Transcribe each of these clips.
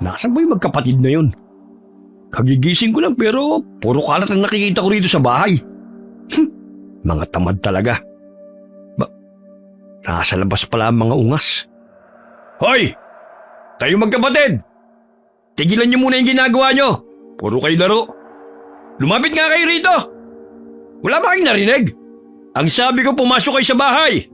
Nasaan ba yung magkapatid na yun? Kagigising ko lang pero puro kalat ang nakikita ko rito sa bahay. Mga tamad talaga. Nasa labas pala ang mga ungas. Hoy! Kayo magkapatid! Tigilan niyo muna yung ginagawa niyo. Puro kayo laro. Lumapit nga kayo rito. Wala ba kayong narinig? Ang sabi ko pumasok kayo sa bahay.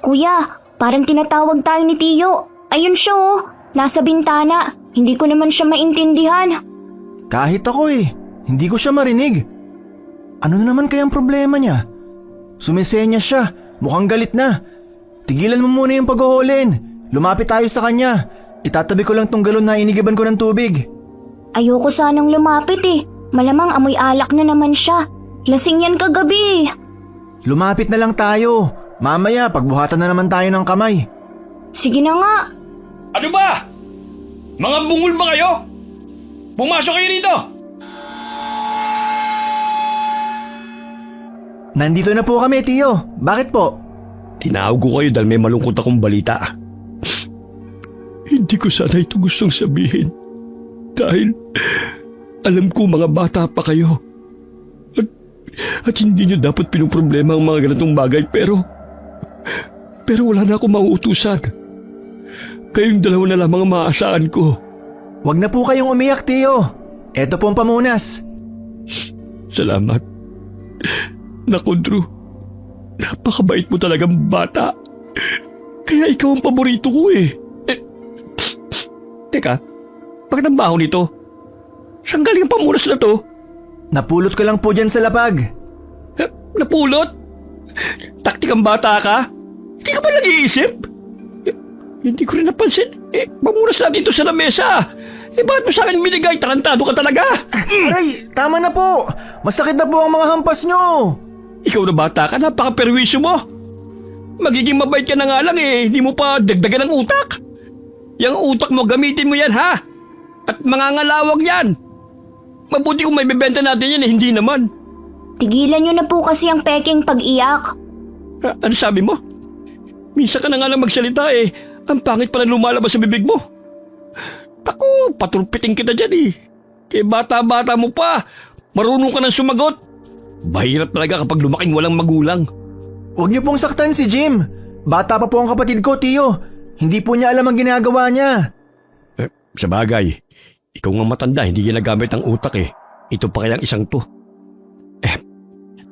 Kuya, parang tinatawag tayo ni Tiyo. Ayun siya oh, nasa bintana. Hindi ko naman siya maintindihan. Kahit ako hindi ko siya marinig. Ano na naman kayang problema niya? Sumisenya siya, mukhang galit na. Tigilan mo muna yung paghuhulin. Lumapit tayo sa kanya. Itatabi ko lang tong galon na inigiban ko ng tubig. Ayoko sanang lumapit Malamang amoy alak na naman siya. Lasing yan kagabi. Lumapit na lang tayo. Mamaya pagbuhatan na naman tayo ng kamay. Sige na nga. Ano ba? Mga bungol ba kayo? Pumasok kayo rito! Nandito na po kami, Tiyo. Bakit po? Tinawag ko kayo dahil may malungkot akong balita. Hindi ko sana ito gustong sabihin. Dahil alam ko mga bata pa kayo. At hindi nyo dapat pinuproblema ang mga ganitong bagay pero wala na akong mauutusan. Kayong dalawa na lamang ang maaasahan ko. Huwag na po kayong umiyak, Tiyo. Eto po ang pamunas. Salamat. Naku, Drew. Napakabait mo talagang bata. Kaya ikaw ang paborito ko Teka, bakit ang baho nito? Saan galing ang pamunas na to? Napulot ko lang po dyan sa lapag. Napulot? Taktik ang bata ka? Hindi ka ba nag-iisip? Hindi ko rin napansin. Pamunas natin ito sa lamesa. Bakit mo sa akin binigay? Tarantado ka talaga. Aray, tama na po. Masakit na po ang mga hampas nyo. Ikaw na bata ka, napaka-perwisyo mo. Magiging mabait ka na nga lang hindi mo pa dagdagan ng utak. Yang utak mo, gamitin mo yan ha. At mangangalawag yan. Mabuti kung may bebenta natin yan hindi naman. Tigilan nyo na po kasi ang peking pag-iyak. Ano sabi mo? Minsan ka na nga lang magsalita Ang pangit pala lumalabas sa bibig mo. Ako, paturpiting kita dyan Kaya bata-bata mo pa. Marunong ka nang sumagot. Mahirap talaga kapag lumaking walang magulang. Huwag niyo pong saktan si Jim. Bata pa po ang kapatid ko, Tiyo. Hindi po niya alam ang ginagawa niya. Sa bagay, ikaw nga matanda, hindi ginagamit ang utak Ito pa kayang isang to.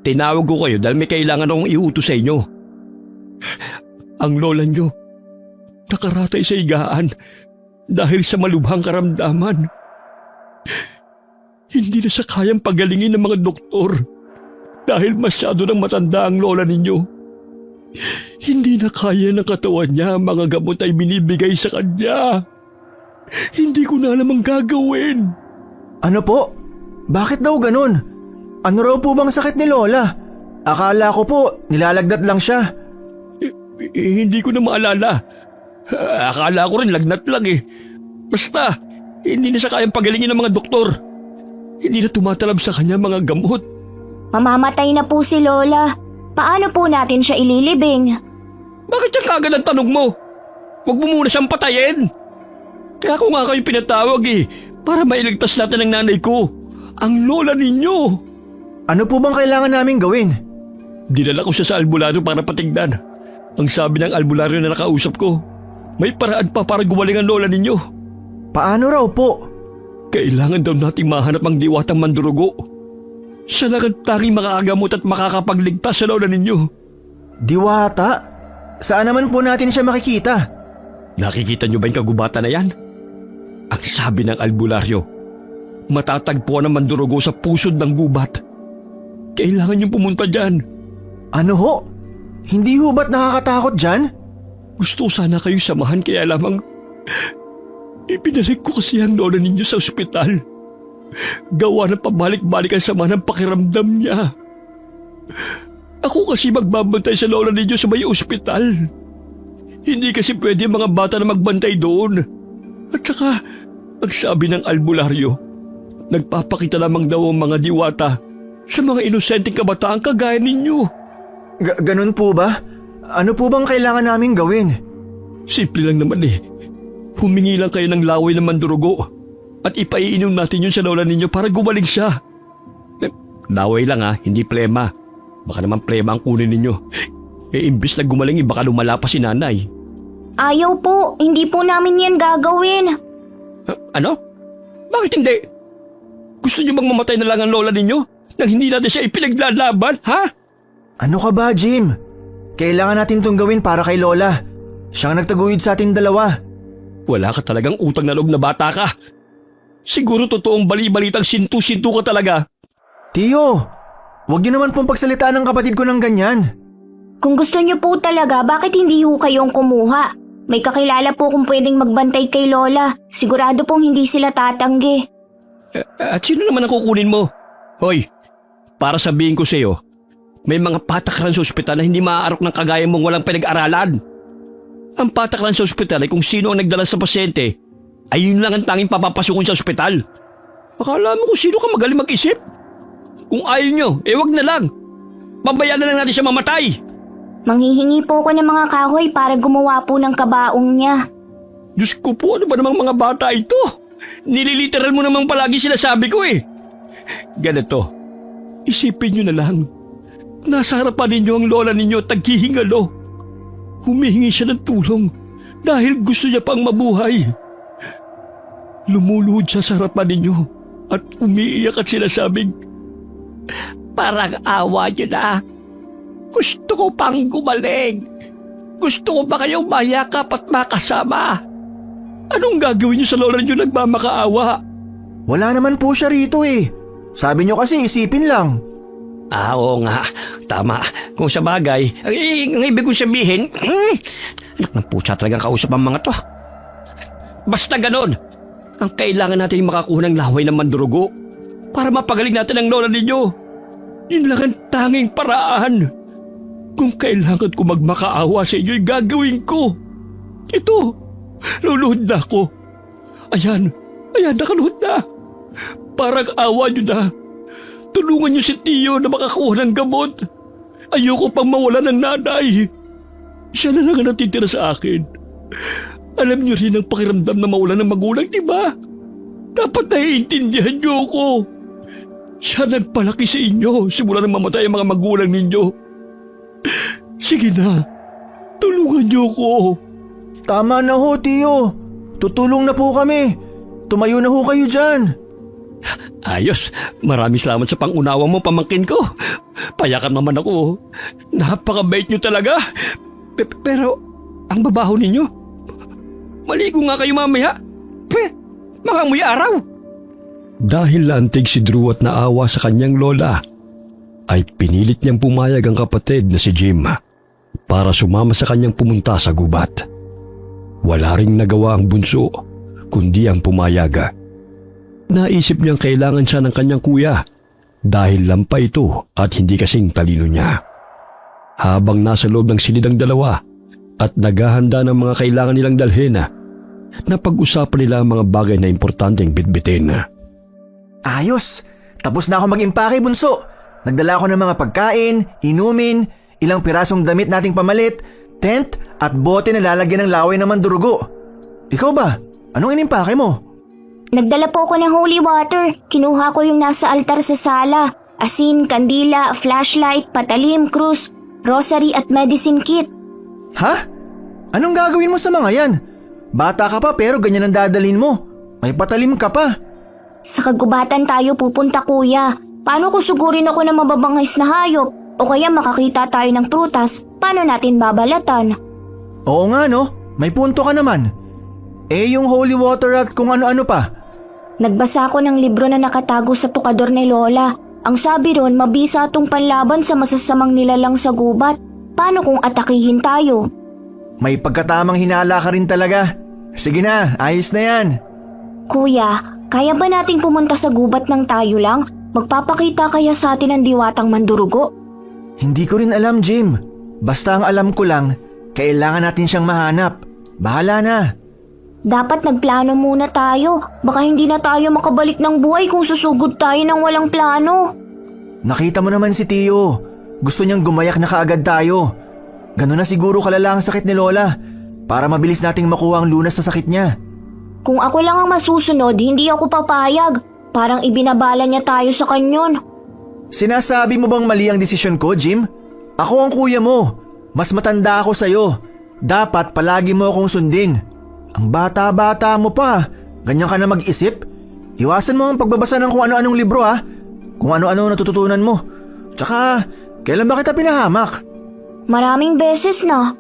Tinawag ko kayo dahil may kailangan akong iutos sa inyo. Ang lola nyo, nakaratay sa higaan dahil sa malubhang karamdaman. Hindi na siya kayang pagalingin ng mga doktor dahil masyado nang matanda ang lola ninyo. Hindi na kaya ng katawan niya ang mga gamot ay binibigay sa kanya. Hindi ko na alam ang gagawin. Ano po? Bakit daw ganun? Ano raw po bang sakit ni Lola? Akala ko po, nilalagdat lang siya. Hindi ko na maalala. Akala ko rin lagnat lang Basta, hindi na siya kayang pagalingin ng mga doktor. Hindi na tumatalab sa kanya mga gamot. Mamamatay na po si Lola. Paano po natin siya ililibing? Bakit yan kagad ang tanong mo? Huwag mo muna siyang patayin. Kaya ako nga kayo pinatawag para mailigtas natin ang nanay ko. Ang lola ninyo. Ano po bang kailangan namin gawin? Dinala ko siya sa albularyo para patignan. Ang sabi ng albularyo na nakausap ko, may paraan pa para gumaling ang lola ninyo. Paano raw po? Kailangan daw nating mahanap ang diwatang mandurugo. Siya lang ang tanging makakagamot at makakapagligtas sa lola ninyo. Diwata? Saan naman po natin siya makikita? Nakikita niyo ba yung kagubatan na yan? Ang sabi ng albularyo, matatagpuan ang mandurugo sa pusod ng gubat. Kailangan niyong pumunta dyan. Ano ho? Hindi ho ba't nakakatakot dyan? Gusto ko sana kayong samahan kaya lamang ipinalik ko kasi ang lola ninyo sa ospital. Gawa ng pabalik-balik ang sama ng pakiramdam niya. Ako kasi magbabantay sa lola ninyo sa may ospital. Hindi kasi pwede ang mga bata na magbantay doon. At saka, ang sabi ng albularyo, nagpapakita lamang daw ang mga diwata sa mga inosenteng kabataan kagaya ninyo. Ganun po ba? Ano po bang kailangan naming gawin? Simple lang naman Humingi lang kayo ng laway ng mandurugo at ipaiinom natin yun sa lola ninyo para gumaling siya. Laway lang hindi plema. Baka naman plema ang kunin ninyo. Imbis na gumaling baka lumala pa si nanay. Ayaw po, hindi po namin yan gagawin. Ano? Bakit hindi? Gusto niyo bang mamatay na lang ang lola ninyo nang hindi natin siya ipinaglalaban, ha? Ano ka ba, Jim? Kailangan natin itong gawin para kay Lola. Siyang nagtaguyod sa ating dalawa. Wala ka talagang utang na loob na bata ka. Siguro totoong bali-balitang sintu-sintu ka talaga. Tiyo, huwag niyo naman pong pagsalitaan ng kapatid ko ng ganyan. Kung gusto niyo po talaga, bakit hindi ho kayong kumuha? May kakilala po kung pwedeng magbantay kay Lola. Sigurado pong hindi sila tatanggi. At sino naman ang kukunin mo? Hoy, para sabihin ko sa iyo, may mga patakaran sa ospital na hindi maaarok ng kagaya mong walang pinag-aralan. Ang patakaran sa ospital ay kung sino ang nagdala sa pasyente, ay yun lang ang tanging papapasukin sa ospital. Akala mo kung sino ka magaling mag-isip? Kung ayaw nyo, wag na lang. Pabayaan na lang natin siya mamatay. Manghihingi po ako ng mga kahoy para gumawa po ng kabaong niya. Diyos ko po, ano ba namang mga bata ito? Nililiteral mo namang palagi sila sabi ko Ganito, isipin nyo na lang. Nasa harapan ninyo ang lola ninyo taghihingalo. Humihingi siya ng tulong dahil gusto niya pang mabuhay. Lumuluhod siya sa harapan ninyo at umiiyak at sinasabing, parang awa niyo na. Gusto ko pang gumaling. Gusto ko ba kayong mayakap at makasama? Anong gagawin niyo sa lola niyo nagmamakaawa? Wala naman po siya rito Sabi niyo kasi isipin lang. Oo nga, tama. Kung sa bagay, ang ibig kong sabihin, anak ng putsa talagang kausap ang mga to. Basta ganon, ang kailangan natin makakuha ng laway ng mandurugo para mapagaling natin ang lola ninyo. Yun lang ang tanging paraan. Kung kailangan ko magmakaawa sa inyo, gagawin ko. Ito, luluhod na ako. Ayan, nakaluhod na. Parang awa nyo na. Tulungan niyo si Tiyo na makakuha ng gamot. Ayoko pang mawala ng nanay. Siya na lang ang natitira sa akin. Alam niyo rin ang pakiramdam na mawala ng magulang, di ba? Dapat naiintindihan niyo ako. Siya nagpalaki sa inyo simula nang mamatay ang mga magulang ninyo. Sige na, tulungan niyo ako. Tama na ho, Tiyo. Tutulong na po kami. Tumayo na ho kayo dyan. Ayos, maraming salamat sa pangunawa mo, pamangkin ko. Payakan naman ako. Napakabait niyo talaga. Pero, ang babaho ninyo? Maligo nga kayo mamaya. Mangamoy araw. Dahil lantig si Drew at naawa sa kanyang lola, ay pinilit niyang pumayag ang kapatid na si Jim para sumama sa kanyang pumunta sa gubat. Wala ring nagawa ang bunso, kundi ang pumayag. Naisip niyang kailangan siya ng kanyang kuya dahil lampa ito at hindi kasing talino niya. Habang nasa loob ng silid ang dalawa at naghahanda ng mga kailangan nilang dalhin, napag-usapan nila ang mga bagay na importanteng bitbitin. Ayos! Tapos na ako mag-impake, bunso. Nagdala ako ng mga pagkain, inumin, ilang pirasong damit nating pamalit, tent at bote na lalagyan ng laway ng mandurugo. Ikaw ba? Anong inimpake mo? Nagdala po ako ng holy water. Kinuha ko yung nasa altar sa sala. Asin, kandila, flashlight, patalim, krus, rosary at medicine kit. Ha? Anong gagawin mo sa mga yan? Bata ka pa pero ganyan ang dadalhin mo. May patalim ka pa. Sa kagubatan tayo pupunta, kuya. Paano kung sugurin ako ng mababangis na hayop? O kaya makakita tayo ng prutas, paano natin babalatan? Oo nga no, may punto ka naman. Yung holy water at kung ano-ano pa. Nagbasa ako ng libro na nakatago sa tukador ni Lola. Ang sabi ron, mabisa itong panlaban sa masasamang nilalang sa gubat. Paano kung atakihin tayo? May pagkatamang hinala ka rin talaga. Sige na, ayos na yan. Kuya, kaya ba nating pumunta sa gubat ng tayo lang? Magpapakita kaya sa atin ang diwatang mandurugo? Hindi ko rin alam, Jim. Basta ang alam ko lang, kailangan natin siyang mahanap. Bahala na. Dapat nagplano muna tayo. Baka hindi na tayo makabalik ng buhay kung susugod tayo ng walang plano. Nakita mo naman si Tiyo. Gusto niyang gumayak na kaagad tayo. Ganun na siguro kalala ang sakit ni Lola para mabilis nating makuha ang lunas sa sakit niya. Kung ako lang ang masusunod, hindi ako papayag. Parang ibinabala niya tayo sa kanyon. Sinasabi mo bang mali ang desisyon ko, Jim? Ako ang kuya mo. Mas matanda ako sa'yo. Dapat palagi mo akong sundin. Ang bata-bata mo pa. Ganyan ka na mag-isip? Iwasan mo ang pagbabasa ng kung ano-anong libro ha. Kung ano-ano natututunan mo. Tsaka, kailan ba kita pinahamak? Maraming beses na.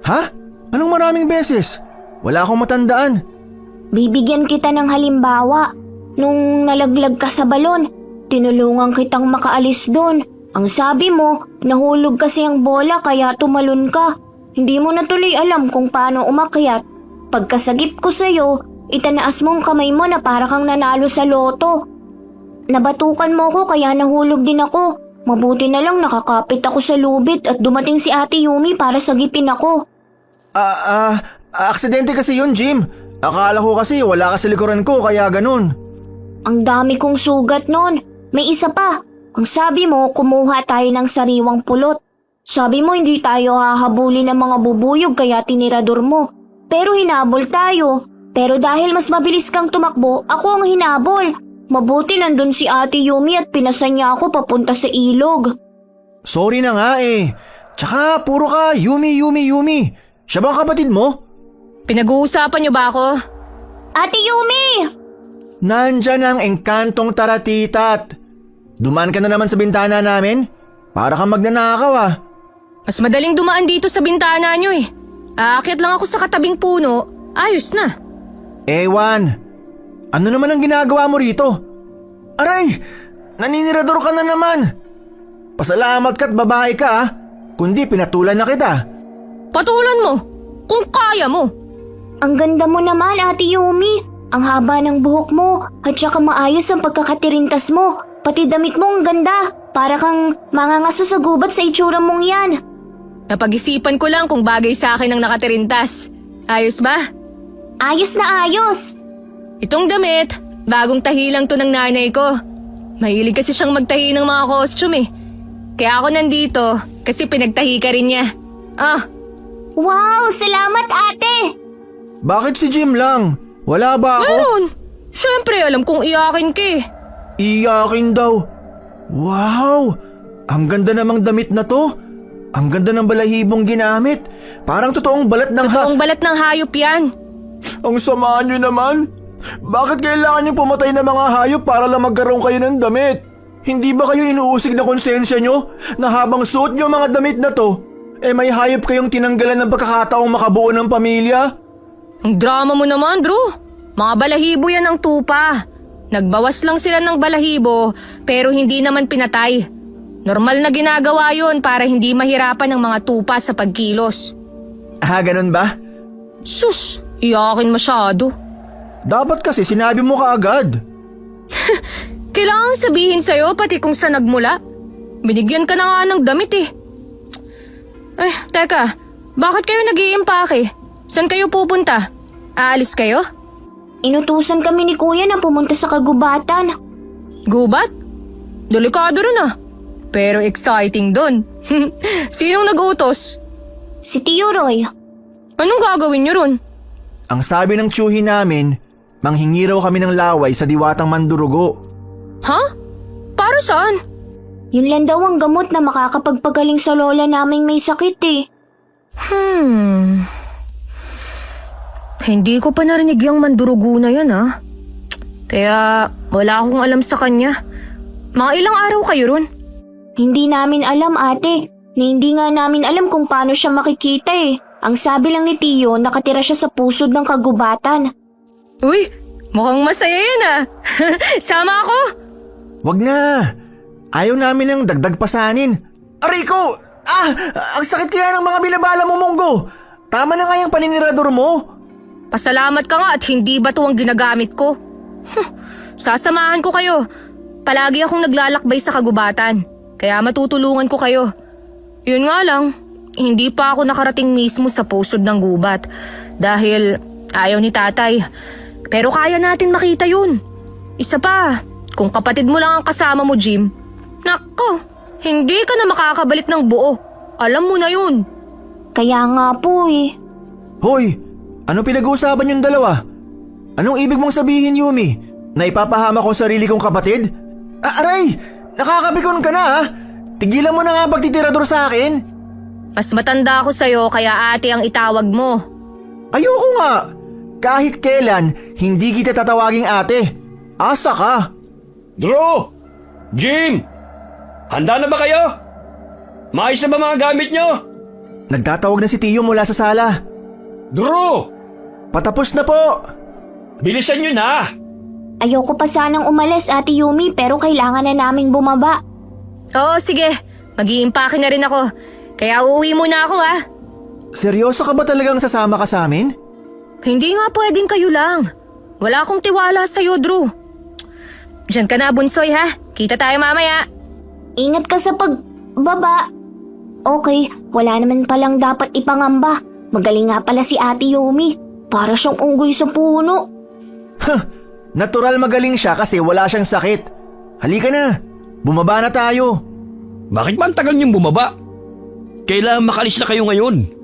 Ha? Anong maraming beses? Wala akong matandaan. Bibigyan kita ng halimbawa. Nung nalaglag ka sa balon, tinulungan kitang makaalis doon. Ang sabi mo, nahulog kasi ang bola kaya tumalon ka. Hindi mo na tuloy alam kung paano umakyat. Pagkasagip ko sa'yo, itanaas mong kamay mo na para kang nanalo sa loto. Nabatukan mo ko kaya nahulog din ako. Mabuti na lang nakakapit ako sa lubid at dumating si Ate Yumi para sagipin ako. Aksidente kasi yun, Jim. Akala ko kasi wala ka sa likuran ko kaya ganun. Ang dami kong sugat nun. May isa pa. Ang sabi mo, kumuha tayo ng sariwang pulot. Sabi mo hindi tayo hahabulin ng mga bubuyog kaya tinirador mo. Pero hinabol tayo. Pero dahil mas mabilis kang tumakbo, ako ang hinabol. Mabuti nandun si Ate Yumi at pinasan niya ako papunta sa ilog. Sorry na nga eh. Tsaka puro ka Yumi. Siya ba ang kapatid mo? Pinag-uusapan niyo ba ako? Ate Yumi! Nandyan ang engkantong taratitat. Dumaan ka na naman sa bintana namin? Para kang magnanakaw ah. Mas madaling dumaan dito sa bintana niyo eh. Aakyat lang ako sa katabing puno, ayos na. Ewan, ano naman ang ginagawa mo rito? Aray, naninirador ka na naman. Pasalamat ka't babae ka ah. Kundi pinatulan na kita. Patulan mo, kung kaya mo. Ang ganda mo naman, Ate Yumi. Ang haba ng buhok mo at saka maayos ang pagkakatirintas mo. Pati damit mo ang ganda. Para kang mangangaso sa gubat sa itsura mong yan. Napag-isipan ko lang kung bagay sa akin ang nakatirintas. Ayos ba? Ayos na ayos. Itong damit, bagong tahi lang to ng nanay ko. Mahilig kasi siyang magtahi ng mga costume eh. Kaya ako nandito kasi pinagtahi ka rin niya. Wow, salamat ate. Bakit si Jim lang? Wala ba ako? Meron! Siyempre alam kong iyakin ka eh. Iyakin daw. Wow! Ang ganda namang damit na to. Ang ganda ng balahibong ginamit. Parang totoong balat ng Totoong balat ng hayop yan. Ang sama nyo naman. Bakit kailangan nyo pumatay ng mga hayop para lang magkaroon kayo ng damit? Hindi ba kayo inuusig na konsensya nyo na habang suot nyo mga damit na to, may hayop kayong tinanggalan ng pagkakataong makabuo ng pamilya? Ang drama mo naman, bro. Mga balahibo yan ang tupa. Nagbawas lang sila ng balahibo pero hindi naman pinatay. Normal na ginagawa yon para hindi mahirapan ng mga tupa sa pagkilos. Ganun ba? Sus, iyakin masyado. Dapat kasi sinabi mo kaagad. Kailangan sabihin sa'yo pati kung saan nagmula. Binigyan ka na nga ng damit eh. Teka, bakit kayo nag-iimpake? Saan kayo pupunta? Aalis kayo? Inutusan kami ni Kuya na pumunta sa kagubatan. Gubat? Delikado rin ah. Pero exciting dun. Sinong nag-utos? Si Tio Roy. Anong gagawin niyo ron? Ang sabi ng tiyuhin namin, manghingi raw kami ng laway sa diwatang mandurugo. Ha? Para saan? Yun lang daw ang gamot na makakapagpagaling sa lola naming may sakit eh. Hindi ko pa narinig yung mandurugo na yan ah. Kaya wala akong alam sa kanya. Mga ilang araw kayo ron? Hindi namin alam ate. Na hindi nga namin alam kung paano siya makikita eh. Ang sabi lang ni Tio, nakatira siya sa pusod ng kagubatan. Uy, mukhang masaya yan ah. Sama ako? Wag na! Ayaw namin ng dagdag pasanin. Aray ko! Ang sakit kaya ng mga binabala mo, Monggo! Tama na nga yung paninirador mo. Pasalamat ka nga at hindi ba ito ang ginagamit ko? Sasamahan ko kayo. Palagi akong naglalakbay sa kagubatan. Kaya matutulungan ko kayo. Yun nga lang, hindi pa ako nakarating mismo sa pusod ng gubat. Dahil ayaw ni tatay. Pero kaya natin makita yun. Isa pa, kung kapatid mo lang ang kasama mo, Jim, nako, hindi ka na makakabalik ng buo. Alam mo na yun. Kaya nga po eh. Hoy! Ano pinag-uusapan yung dalawa? Anong ibig mong sabihin, Yumi? Na ipapahama ko sarili kong kapatid? Aray! Nakakabikon ka na ha? Tigilan mo na nga pagtitirador sa akin. Mas matanda ako sa'yo kaya ate ang itawag mo. Ayoko nga! Kahit kailan, hindi kita tatawaging ate. Asa ka? Drew! Jim! Handa na ba kayo? Maayos na ba mga gamit nyo? Nagtatawag na si Tiyo mula sa sala. Drew! Patapos na po! Bilisan nyo na! Ayoko pa sanang umalis, Ate Yumi, pero kailangan na naming bumaba. Oo, sige. Mag-iimpake na rin ako. Kaya uuwi muna ako ha. Seryoso ka ba talagang sasama ka sa amin? Hindi nga pwedeng kayo lang. Wala akong tiwala sa'yo, Drew. Diyan ka na, bunsoy ha. Kita tayo mamaya. Ingat ka sa pagbaba. Okay, wala naman palang dapat ipangamba. Magaling nga pala si Ate Yumi. Para siyang unggoy sa puno. Natural magaling siya kasi wala siyang sakit. Halika na, bumaba na tayo. Bakit ba ang tagal niyong bumaba? Kailangan makalis na kayo ngayon.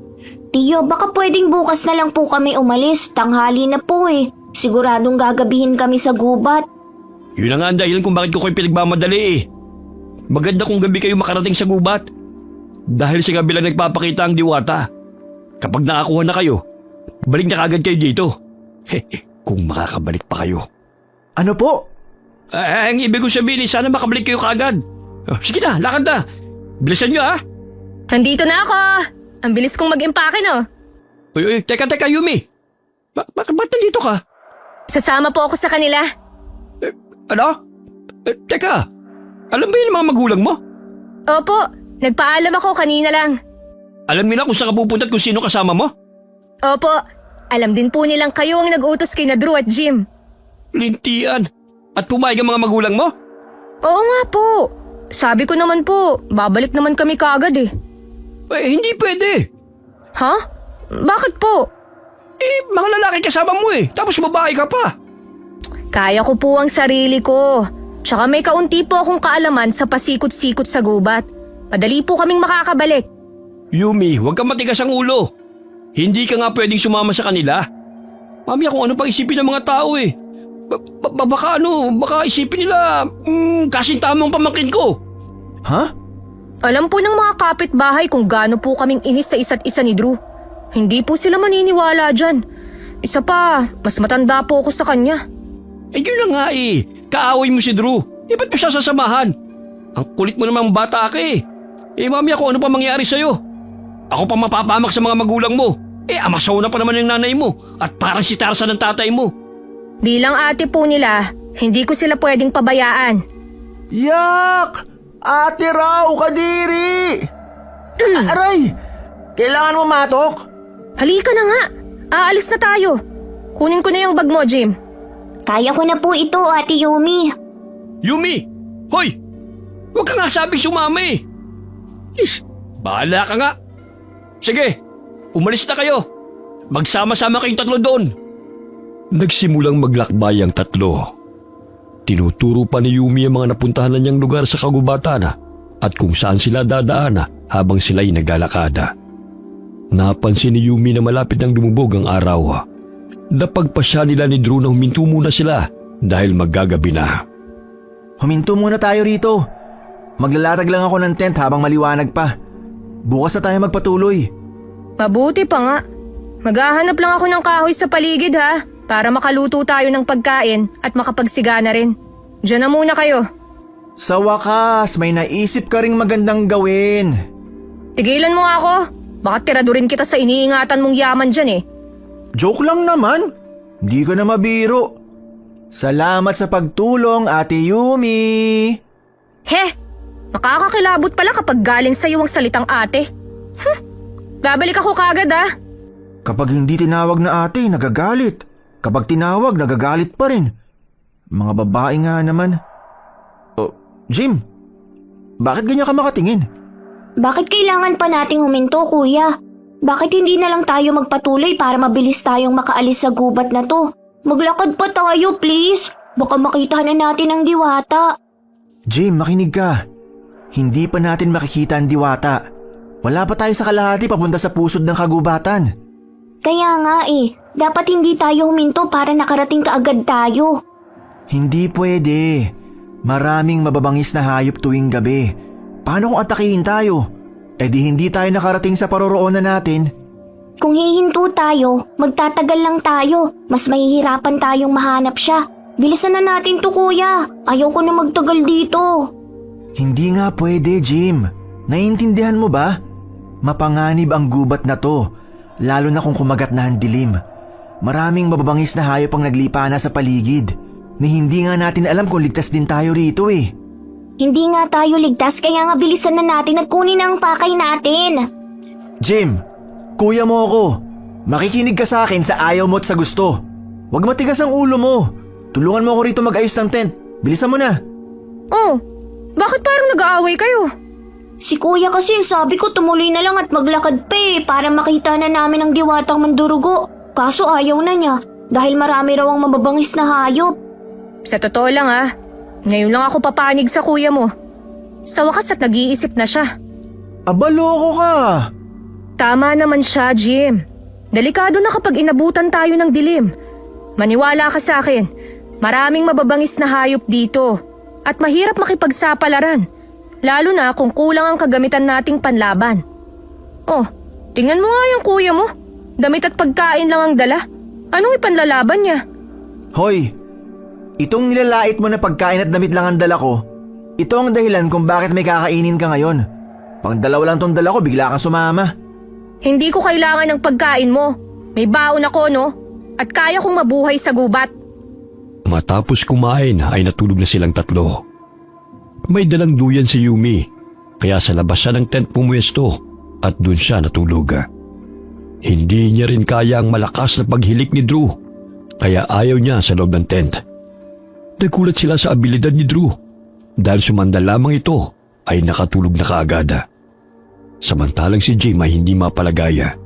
Tiyo, baka pwedeng bukas na lang po kami umalis. Tanghali na po eh. Siguradong gagabihin kami sa gubat. Yun na nga ang dahilan kung bakit ko kayo pinagmamadali eh. Maganda kung gabi kayo makarating sa gubat. Dahil sa gabi lang nagpapakita ang diwata. Kapag nakakuha na kayo, balik na kagad kayo dito. Kung makakabalik pa kayo. Ano po? Ang ibig ko sabihin sana makabalik kayo kagad. Sige na, lakad na. Bilisan nyo ha. Nandito na ako. Ang bilis kong mag-impake no. Uy, teka Yumi. Ba't nandito ka? Sasama po ako sa kanila. Ano? Teka, alam ba yun ang mga magulang mo? Opo, nagpaalam ako kanina lang. Alam nila kung saan ka pupunta at kung sino kasama mo? Opo, alam din po nilang kayo ang nag-utos kay na Drew at Jim. Lintian. At pumayag ang mga magulang mo? Oo nga po. Sabi ko naman po, babalik naman kami kaagad eh. Hindi pwede. Ha? Bakit po? Mga lalaki kasama mo eh. Tapos babae ka pa. Kaya ko po ang sarili ko. Tsaka may kaunti po akong kaalaman sa pasikot-sikot sa gubat. Madali po kaming makakabalik. Yumi, huwag kang matigas ang ulo. Hindi ka nga pwedeng sumama sa kanila. Mamaya kung ano pang isipin ng mga tao eh. Baka isipin nila, kasing tamang pamangkin ko. Ha? Alam po ng mga kapitbahay kung gaano po kaming inis sa isa't isa ni Drew. Hindi po sila maniniwala dyan. Isa pa, mas matanda po ako sa kanya. Yun na nga eh. Kaaway mo si Drew. Ba't mo siya sasamahan? Ang kulit mo namang bata ka eh. Mamaya kung ano pa mangyari sa'yo. Ako pa mapapamak sa mga magulang mo. Amasaw na pa naman yung nanay mo. At parang si Tarzan ng tatay mo. Bilang ate po nila, hindi ko sila pwedeng pabayaan. Yak! Ate raw, kadiri! Aray! Kailangan mo matok? Halika na nga. Aalis na tayo. Kunin ko na yung bag mo, Jim. Kaya ko na po ito, Ate Yumi. Yumi! Hoy! Huwag ka nga sabing sumama eh. Bahala ka nga. Sige, umalis na kayo. Magsama-sama kayong tatlo doon. Nagsimulang maglakbay ang tatlo. Tinuturo pa ni Yumi ang mga napuntahan na niyang lugar sa kagubatan at kung saan sila dadaan habang sila'y naglalakada. Napansin ni Yumi na malapit nang lumubog ang araw. Napagpasya nila ni Drew na huminto muna sila dahil maggagabi na. Huminto muna tayo rito. Maglalatag lang ako ng tent habang maliwanag pa. Bukas na tayo magpatuloy. Mabuti pa nga. Maghahanap lang ako ng kahoy sa paligid ha, para makaluto tayo ng pagkain at makapagsigana rin. Diyan na muna kayo. Sa wakas, may naisip ka ring magandang gawin. Tigilan mo nga ako. Baka tiradurin kita sa iniingatan mong yaman dyan eh. Joke lang naman. Hindi ka na mabiro. Salamat sa pagtulong, Ate Yumi. He! Nakakakilabot pala kapag galing sa'yo ang salitang ate. Babalik ako kagad ah. Kapag hindi tinawag na ate, nagagalit. Kapag tinawag, nagagalit pa rin. Mga babae nga naman. Oh, Jim, bakit ganyan ka makatingin? Bakit kailangan pa nating huminto, kuya? Bakit hindi na lang tayo magpatuloy para mabilis tayong makaalis sa gubat na to? Maglakad pa tayo, please. Baka makita na natin ang diwata. Jim, makinig ka. Hindi pa natin makikita ang diwata. Wala pa tayo sa kalahati papunta sa pusod ng kagubatan. Kaya nga eh, Dapat hindi tayo huminto para nakarating kaagad tayo. Hindi pwede. Maraming mababangis na hayop tuwing gabi. Paano kung atakihin tayo? Eh di hindi tayo nakarating sa paroroonan natin. Kung hihinto tayo, magtatagal lang tayo. Mas mahihirapan tayong mahanap siya. Bilisan na natin to, kuya. Ayoko na magtagal dito. Hindi nga pwede, Jim. Naiintindihan mo ba? Mapanganib ang gubat na to, lalo na kung kumagat na ang dilim. Maraming mababangis na hayop ang naglipana sa paligid. Ni hindi nga natin alam kung ligtas din tayo rito eh. Hindi nga tayo ligtas kaya nga bilisan na natin at kunin ang pakay natin. Jim, kuya mo ako. Makikinig ka sa akin sa ayaw mo at sa gusto. Huwag matigas ang ulo mo. Tulungan mo ako rito mag-ayos ng tent. Bilisan mo na. Oh, bakit parang nag-aaway kayo? Si kuya kasi sabi ko tumuloy na lang at maglakad pa para makita na namin ang diwatang mandurugo. Kaso ayaw na niya dahil marami raw ang mababangis na hayop. Sa totoo lang ngayon lang ako papanig sa kuya mo. Sa wakas at nag-iisip na siya. Aba, loko ka. Tama naman siya, Jim. Delikado na kapag inabutan tayo ng dilim. Maniwala ka sa akin, maraming mababangis na hayop dito at mahirap makipagsapalaran, lalo na kung kulang ang kagamitan nating panlaban. Oh, tingnan mo nga yung kuya mo. Damit at pagkain lang ang dala. Anong ipanlalaban niya? Hoy, itong nilalait mo na pagkain at damit lang ang dala ko. Ito ang dahilan kung bakit may kakainin ka ngayon. Pang dalawa lang tong dala ko, bigla kang sumama. Hindi ko kailangan ng pagkain mo. May baon ako, no? At kaya kong mabuhay sa gubat. Matapos kumain ay natulog na silang tatlo. May dalang duyan si Yumi, kaya sa labas siya ng tent pumuesto at dun siya natulog. Hindi niya rin kaya ang malakas na paghilik ni Drew, kaya ayaw niya sa loob ng tent. Nagulat sila sa abilidad ni Drew dahil sumanda lamang ito ay nakatulog na kaagad. Samantalang si Jim ay hindi mapalagaya.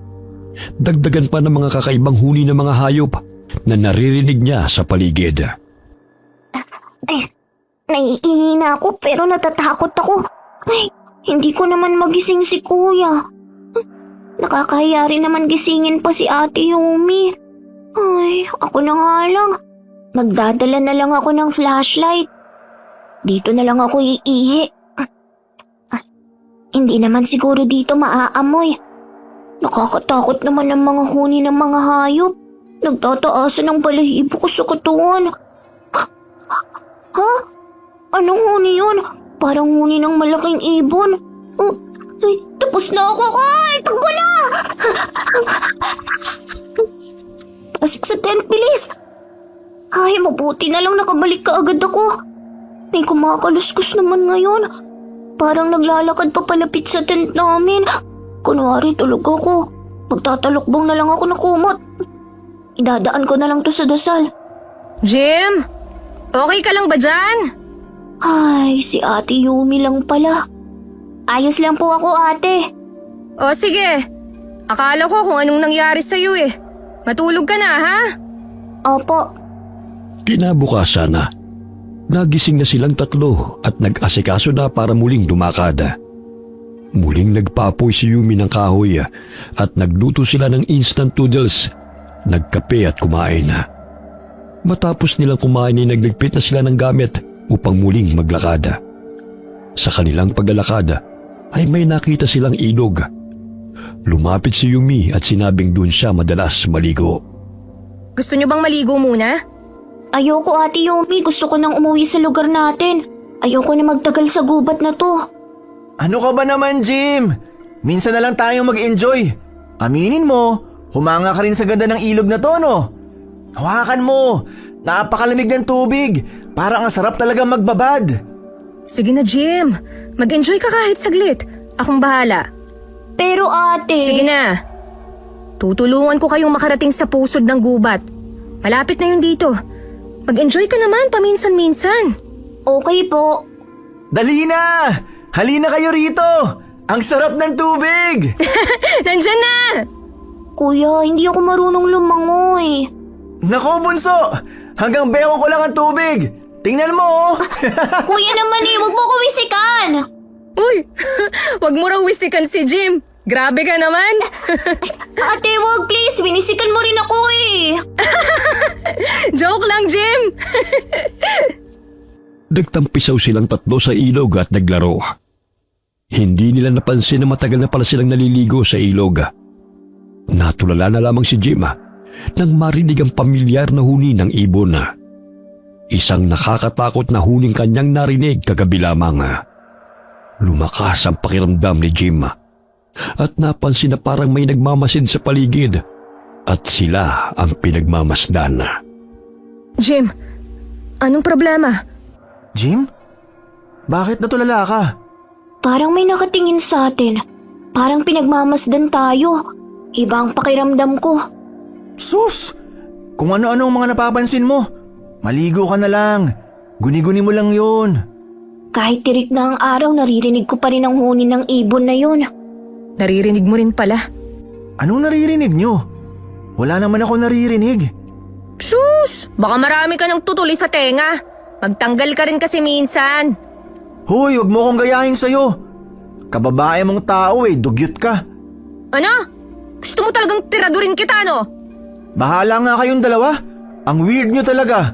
Dagdagan pa ng mga kakaibang huni ng mga hayop na naririnig niya sa paligid. Naiihina ako pero natatakot ako. Ay, hindi ko naman magising si kuya. Nakakahiya rin naman gisingin pa si Ate Yumi. Ay, ako na nga lang. Magdadala na lang ako ng flashlight. Dito na lang ako iihi. Hindi naman siguro dito maaamoy. Nakakatakot naman ang mga huni ng mga hayop. Nagtataasan ang balahibo ko sa katawan. Ha? Anong huni yun? Parang huni ng malaking ibon. Ay, tapos na ako. Ay, takbo na! Pasok sa tent, bilis! Ay, mabuti na lang nakabalik ka agad ako. May kumakaluskos naman ngayon. Parang naglalakad pa palapit sa tent namin. Kunwari tulog ako. Magtatalokbong na lang ako ng kumot. Idadaan ko na lang to sa dasal. Jim, okay ka lang ba dyan? Ay, si Ate Yumi lang pala. Ayos lang po ako, ate. O sige, akala ko kung anong nangyari sa'yo eh. Matulog ka na, ha? Opo. Kinabukasan na, nagising na silang tatlo at nag-asikaso na para muling dumakada. Muling nagpaapoy si Yumi ng kahoy at nagluto sila ng instant noodles. Nagkape at kumain na. Matapos nilang kumain ay nagligpit na sila ng gamit upang muling maglakada. Sa kanilang paglalakada ay may nakita silang ilog. Lumapit si Yumi at sinabing doon siya madalas maligo. Gusto niyo bang maligo muna? Ayoko, Ate Yumi. Gusto ko nang umuwi sa lugar natin. Ayoko na magtagal sa gubat na to. Ano ka ba naman, Jim? Minsan na lang tayong mag-enjoy. Aminin mo, humanga ka rin sa ganda ng ilog na to, no? Hawakan mo. Napakalamig ng tubig. Parang ang sarap talaga magbabad. Sige na, Jim. Mag-enjoy ka kahit saglit. Akong bahala. Pero ate… Sige na. Tutulungan ko kayong makarating sa pusod ng gubat. Malapit na yun dito. Mag-enjoy ka naman paminsan-minsan. Okay po. Dali na! Halina kayo rito! Ang sarap ng tubig! Nandyan na! Kuya, hindi ako marunong lumangoy. Nako, bunso! Hanggang beko ko lang ang tubig! Tingnan mo, oh! Kuya naman wag mo ko wisikan. Uy, wag mo raw wisikan si Jim. Grabe ka naman. Ate, wag please. Binisikan mo rin ako eh. Joke lang, Jim. Nagtampisaw silang tatlo sa ilog at naglaro. Hindi nila napansin na matagal na pala silang naliligo sa ilog. Natulala na lamang si Jim nang marinig ang pamilyar na huni ng ibon. Isang nakakatakot na huning kanyang narinig kagabi lamang. Lumakas ang pakiramdam ni Jim at napansin na parang may nagmamasid sa paligid at sila ang pinagmamasdan. Jim, anong problema? Jim? Bakit natulala ka? Parang may nakatingin sa atin. Parang pinagmamasdan tayo. Iba ang pakiramdam ko. Sus! Kung ano-ano ang mga napapansin mo. Maligo ka na lang. Guni-guni mo lang yun. Kahit tirik na ang araw, naririnig ko pa rin ang huni ng ibon na yun. Naririnig mo rin pala. Anong naririnig nyo? Wala naman ako naririnig. Sus! Baka marami ka ng tutuli sa tenga. Magtanggal ka rin kasi minsan. Hoy, wag mo akong gayahin sa'yo. Kababae mong tao dugyot ka. Ano? Gusto mo talagang tiradurin kita, no? Bahala nga kayong dalawa. Ang weird nyo talaga.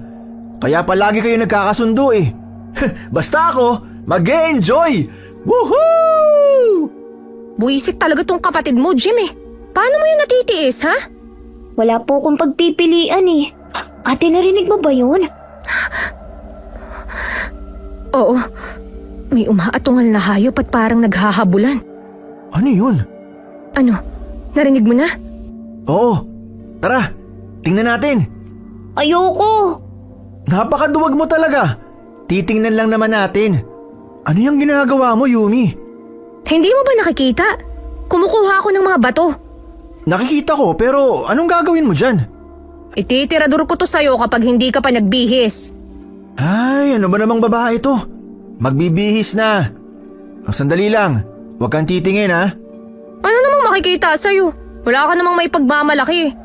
Kaya palagi kayo nagkakasundo Basta ako, mag-e-enjoy! Woohoo! Buisit talaga tong kapatid mo, Jim Paano mo yan natitiis, ha? Wala po akong pagpipilian eh. Ate, narinig mo ba yun? Oo. May umaatungal na hayop at parang naghahabulan. Ano yun? Ano? Narinig mo na? Oo. Tara, tingnan natin. Ayoko! Napakaduwag mo talaga. Titingnan lang naman natin. Ano yung ginagawa mo, Yumi? Hindi mo ba nakikita? Kumukuha ako ng mga bato. Nakikita ko pero anong gagawin mo dyan? Ititirador ko to sa'yo kapag hindi ka pa nagbihis. Ay, ano ba namang babae to? Magbibihis na. Sandali lang. Huwag kang titingin ha. Ano namang makikita sa'yo? Wala ka namang may pagmamalaki.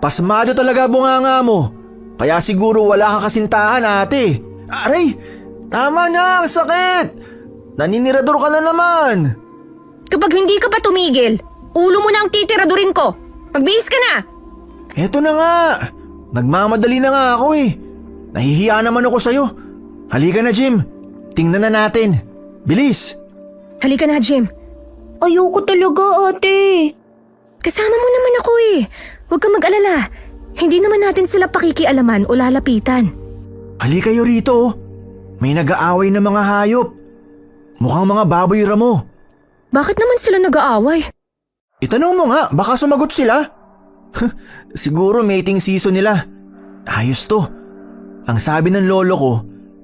Pasmado talaga bunganga mo. Kaya siguro wala ka kasintahan, ate. Aray! Tama na, ang sakit! Naninirador ka na naman. Kapag hindi ka pa tumigil, ulo mo na ang titiradurin ko. Magbihis ka na! Eto na nga. Nagmamadali na nga ako Nahihiya naman ako sa'yo. Halika na, Jim. Tingnan na natin. Bilis! Halika na, Jim. Ayoko talaga, ate. Kasama mo naman ako Huwag kang mag-alala. Hindi naman natin sila pakikialaman o lalapitan. Halika kayo rito. May nag-aaway na mga hayop. Mukhang mga baboy ramo. Bakit naman sila nag-aaway? Itanong mo nga, baka sumagot sila. Siguro mating season nila. Ayos to. Ang sabi ng lolo ko,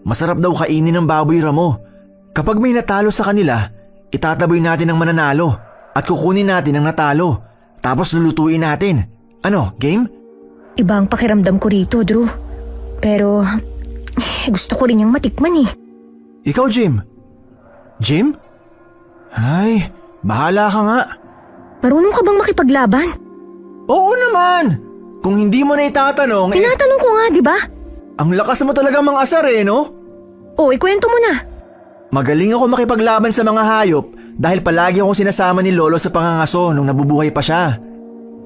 masarap daw kainin ng baboy ramo. Kapag may natalo sa kanila, itataboy natin ang mananalo at kukunin natin ang natalo. Tapos lulutuin natin. Ano, game? Iba ang pakiramdam ko rito, Drew. Pero gusto ko rin yung matikman Ikaw, Jim. Jim? Ay, bahala ka nga. Marunong ka bang makipaglaban? Oo naman. Kung hindi mo na itatanong, Tinatanong ko nga, di ba? ang lakas mo talaga mang asar no? O, ikwento mo na. Magaling ako makipaglaban sa mga hayop dahil palagi akong sinasama ni Lolo sa pangangaso nung nabubuhay pa siya.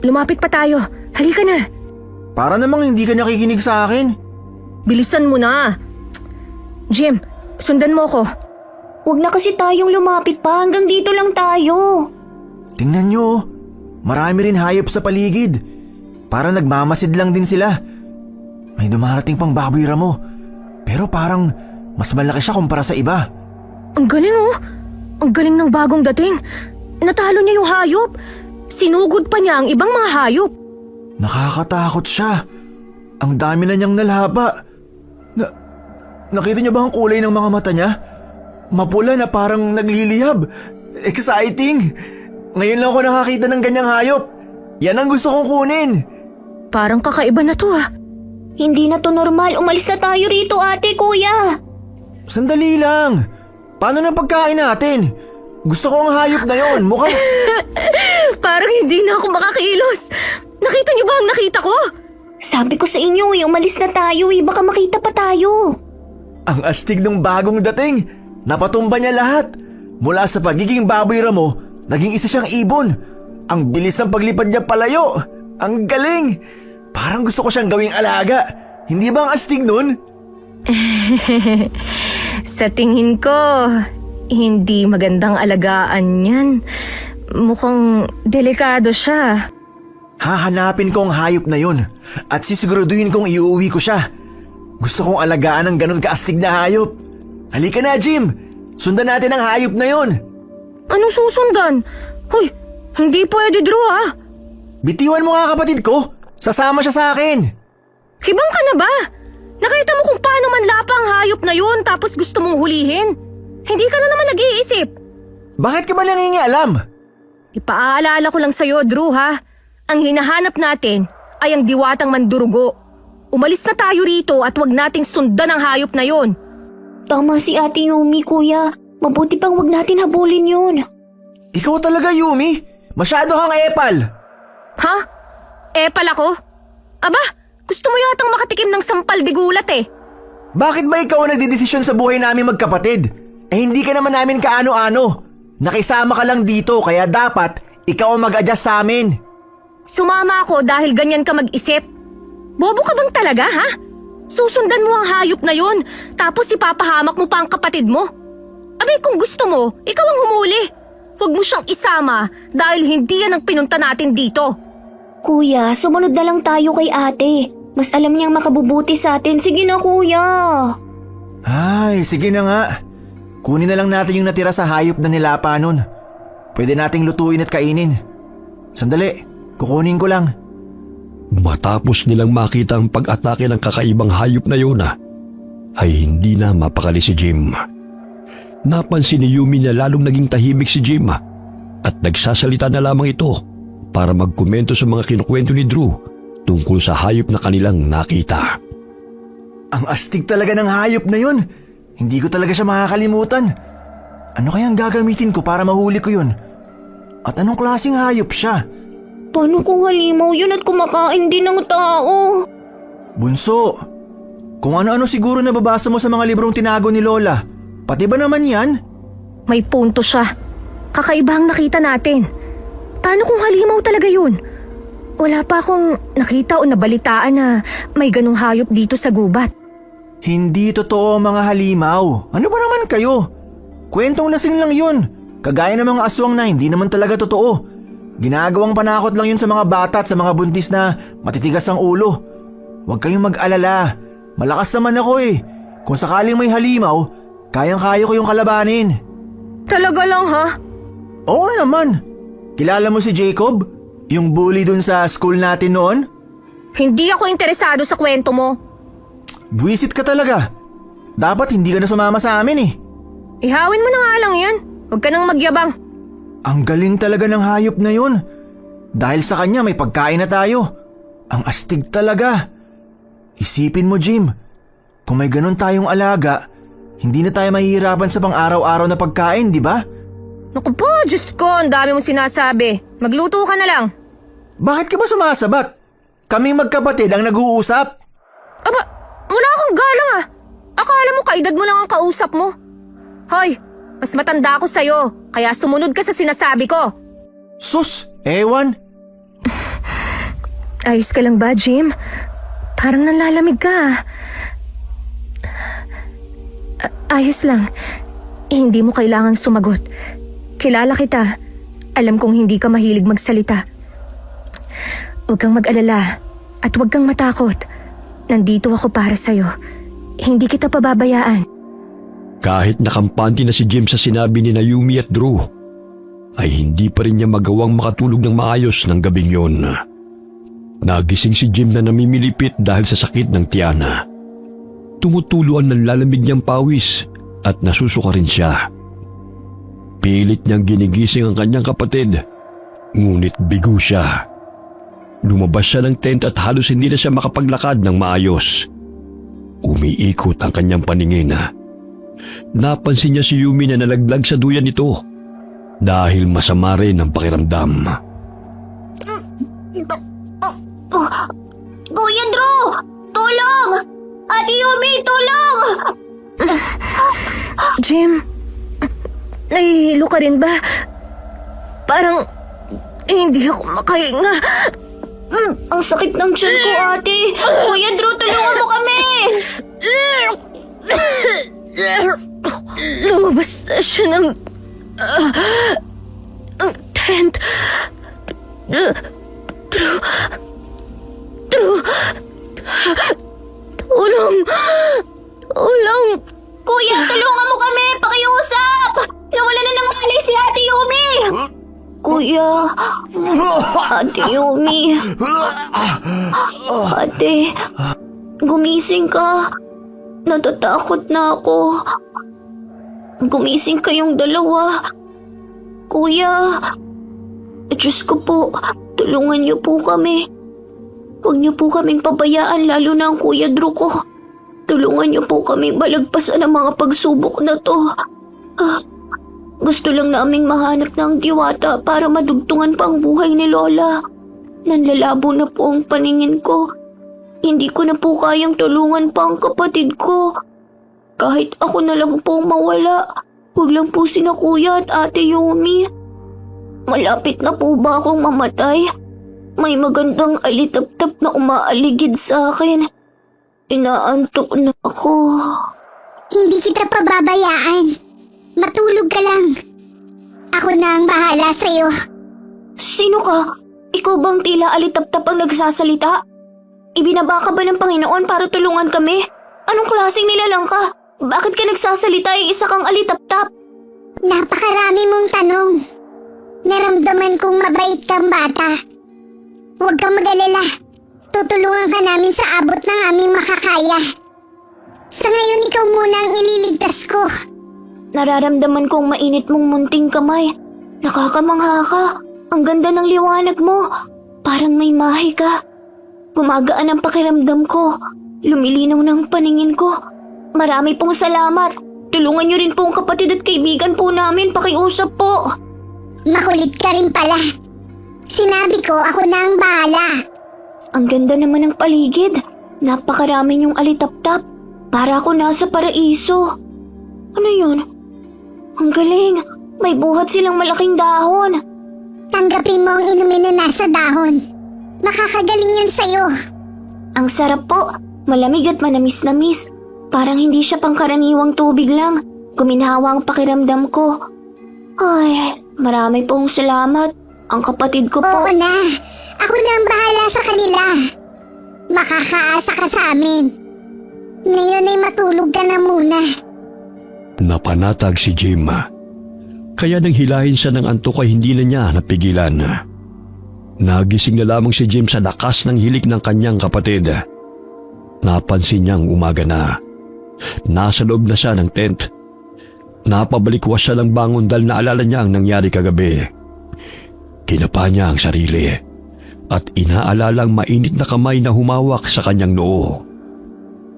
Lumapit pa tayo. Halika na. Para namang hindi ka nakikinig sa akin. Bilisan mo na. Jim, sundan mo ko. Huwag na kasi tayong lumapit pa. Hanggang dito lang tayo. Tingnan nyo, marami rin hayop sa paligid. Para nagmamasid lang din sila. May dumarating pang baboy ramo. Pero parang mas malaki siya kumpara sa iba. Ang galing Ang galing ng bagong dating. Natalo niya yung hayop. Sinugod pa niya ang ibang mga hayop. Nakakatakot siya. Ang dami na niyang nalhaba. Nakita niyo ba ang kulay ng mga mata niya? Mapula na parang nagliliyab. Exciting! Ngayon lang ako nakakita ng ganyang hayop. Yan ang gusto kong kunin. Parang kakaiba na to Hindi na to normal. Umalis na tayo rito, ate, kuya. Sandali lang. Paano na pagkain natin? Gusto ko ang hayop na yon. Mukhang... Parang hindi na ako makakilos. Nakita niyo ba ang nakita ko? Sabi ko sa inyo, umalis na tayo baka makita pa tayo. Ang astig ng bagong dating. Napatumba niya lahat. Mula sa pagiging baboy ramo Naging isa siyang ibon. Ang bilis ng paglipad niya palayo. Ang galing. Parang gusto ko siyang gawing alaga. Hindi ba ang astig nun? Sa tingin ko, hindi magandang alagaan yan. Mukhang delikado siya. Hahanapin ko ang hayop na yun at sisiguraduhin kong iuwi ko siya. Gusto kong alagaan ng ganun kaastig na hayop. Halika na, Jim. Sundan natin ang hayop na yun. Anong susundan? Hoy, hindi pwede, Drew, ha? Bitiwan mo nga kapatid ko. Sasama siya sa akin. Hibang ka na ba? Nakita mo kung paano manlapa ang hayop na yun tapos gusto mong hulihin? Hindi ka na naman nag-iisip. Bakit ka ba nangingialam? Ipaalala ko lang sa'yo, Drew, ha? Ang hinahanap natin ay ang diwatang mandurugo. Umalis na tayo rito at wag nating sundan ang hayop na yon. Tama si Ate Yumi, kuya. Mabuti pang wag natin habulin yun. Ikaw talaga, Yumi. Masyado kang epal. Ha? Epal ako? Aba, gusto mo yatang makatikim ng sampal di gulat eh. Bakit ba ikaw ang nagdidesisyon sa buhay namin magkapatid? Eh hindi ka naman namin kaano-ano. Nakisama ka lang dito kaya dapat ikaw ang mag-adjust sa amin. Sumama ako dahil ganyan ka mag-isip. Bobo ka bang talaga, ha? Susundan mo ang hayop na yon, tapos ipapahamak mo pa ang kapatid mo. Abay kung gusto mo, ikaw ang humuli. Huwag mo siyang isama dahil hindi yan ang pinunta natin dito. Kuya, sumunod na lang tayo kay ate. Mas alam niyang makabubuti sa atin. Sige na, kuya. Ay, sige na nga. Kunin na lang natin yung natira sa hayop na nilapa nun. Pwede nating lutuin at kainin. Sandali, kukunin ko lang. Matapos nilang makita ang pag-atake ng kakaibang hayop na yun ay hindi na mapakali si Jim. Napansin ni Yumi na lalong naging tahimik si Jim at nagsasalita na lamang ito para magkomento sa mga kinukwento ni Drew tungkol sa hayop na kanilang nakita. Ang astig talaga ng hayop na yun. Hindi ko talaga siya makakalimutan. Ano kayang gagamitin ko para mahuli ko yun? At anong klaseng hayop siya? Paano kung halimaw yun at kumakain din ng tao? Bunso, kung ano-ano siguro nababasa mo sa mga librong tinago ni Lola. Pati ba naman yan? May punto siya. Kakaiba ang nakita natin. Paano kung halimaw talaga yun? Wala pa akong nakita o nabalitaan na may ganong hayop dito sa gubat. Hindi totoo mga halimaw. Ano ba naman kayo? Kwentong lasing lang yun. Kagaya ng mga aswang na hindi naman talaga totoo. Ginagawang panakot lang yun sa mga bata at sa mga buntis na matitigas ang ulo. Huwag kayong mag-alala. Malakas naman ako eh. Kung sakaling may halimaw, kayang-kaya ko yung kalabanin. Talaga lang, ha? Oo naman. Kilala mo si Jacob? Yung bully dun sa school natin noon? Hindi ako interesado sa kwento mo. Buwisit ka talaga. Dapat hindi ka na sumama sa amin eh. Ihawin mo na nga lang yan. Huwag ka nang magyabang. Ang galing talaga ng hayop na yun. Dahil sa kanya may pagkain na tayo. Ang astig talaga. Isipin mo, Jim. Kung may ganun tayong alaga, hindi na tayo mahihirapan sa pang-araw-araw na pagkain, di ba? Naku po, Diyos ko, ang dami mong sinasabi. Magluto ka na lang. Bakit ka ba sumasabat? Kaming magkapatid ang nag-uusap. Aba, wala akong galang ah. Akala mo kaedad mo lang ang kausap mo. Hoy, mas matanda ako sa'yo, kaya sumunod ka sa sinasabi ko. Sus, ewan. Ayos ka lang ba, Jim? Parang nanlalamig ka. Ayos lang. Hindi mo kailangang sumagot. Kilala kita. Alam kong hindi ka mahilig magsalita. Huwag kang mag-alala at huwag kang matakot. Nandito ako para sa'yo. Hindi kita pababayaan. Kahit nakampante na si Jim sa sinabi ni Yumi at Drew, ay hindi pa rin niya magawang makatulog ng maayos ng gabing yon. Nagising si Jim na namimilipit dahil sa sakit ng tiyana. Tumutuluan ng lalamig niyang pawis at nasusuka rin siya. Pilit niyang ginigising ang kanyang kapatid, ngunit bigo siya. Lumabas siya ng tent at halos hindi na siya makapaglakad ng maayos. Umiikot ang kanyang paningin. Napansin niya si Yumi na nalaglag sa duyan nito dahil masama rin ang pakiramdam. Kuya Drew! Tulong! Ate Yumi, tulong! Jim, nahihilo ka rin ba? Parang hindi ako makahinga. Ang sakit ng tiyan ko, ate. Kuya Drew, tulungan mo kami. Lumabas na siya ng ang tent. Drew. Tulong. Kuya, tulungan mo kami. Pakiusap. Nawala na ng malay si Ate Yumi. Kuya. Ate Yumi. Ate. Gumising ka. Natatakot na ako. Gumising kayong dalawa. Kuya. Diyos ko po. Tulungan niyo po kami. Huwag niyo po kaming pabayaan, lalo na ang Kuya Drew ko. Tulungan niyo po kaming balagpasan ang mga pagsubok na to. Gusto lang naming mahanap ng diwata para madugtungan pang buhay ni Lola. Nanlalabo na po ang paningin ko. Hindi ko na po kayang tulungan pa ang kapatid ko. Kahit ako na lang po mawala, huwag lang po sina Kuya at Ate Yumi. Malapit na po ba akong mamatay? May magandang alitap-tap na umaaligid sa akin. Inaantok na ako. Hindi kita pababayaan. Matulog ka lang. Ako na ang bahala sa'yo. Sino ka? Ikaw bang tila alitap-tap ang nagsasalita? Ibinaba ka ba ng Panginoon para tulungan kami? Anong klaseng nilalang ka? Bakit ka nagsasalita isa kang alitap-tap? Napakarami mong tanong. Naramdaman kong mabait kang bata. Huwag kang mag-alala. Tutulungan ka namin sa abot ng aming makakaya. Sa ngayon, ikaw muna ang ililigtas ko. Nararamdaman kong mainit mong munting kamay. Nakakamangha ka. Ang ganda ng liwanag mo. Parang may mahi ka. Gumagaan ang pakiramdam ko. Lumilinaw ng paningin ko. Marami pong salamat. Tulungan niyo rin po ang kapatid at kaibigan po namin. Pakiusap po. Makulit ka rin pala. Sinabi ko, ako na ang bahala. Ang ganda naman ng paligid. Napakarami niyong alitap-tap. Para ako nasa paraiso. Ano yun? Ang galing. May buhat silang malaking dahon. Tanggapin mo ang inumin na nasa dahon. Makakagaling yan sa'yo. Ang sarap po. Malamig at manamis-namis. Parang hindi siya pangkaraniwang tubig lang. Guminhawa ang pakiramdam ko. Ay, marami pong salamat. Ang kapatid ko po. Oo na. Ako na ang bahala sa kanila. Makakaasa ka sa amin. Ngayon ay matulog ka na muna. Napanatag si Jim. Kaya nang hilahin siya ng antok ay hindi na niya napigilan. Nagising na lamang si Jim sa lakas ng hilik ng kanyang kapatid. Napansin niyang umaga na. Nasa loob na siya ng tent. Napabalikwas siya ng bangon dahil naalala niya ang nangyari kagabi. Kinapa niya ang sarili at inaalalang mainit na kamay na humawak sa kanyang noo.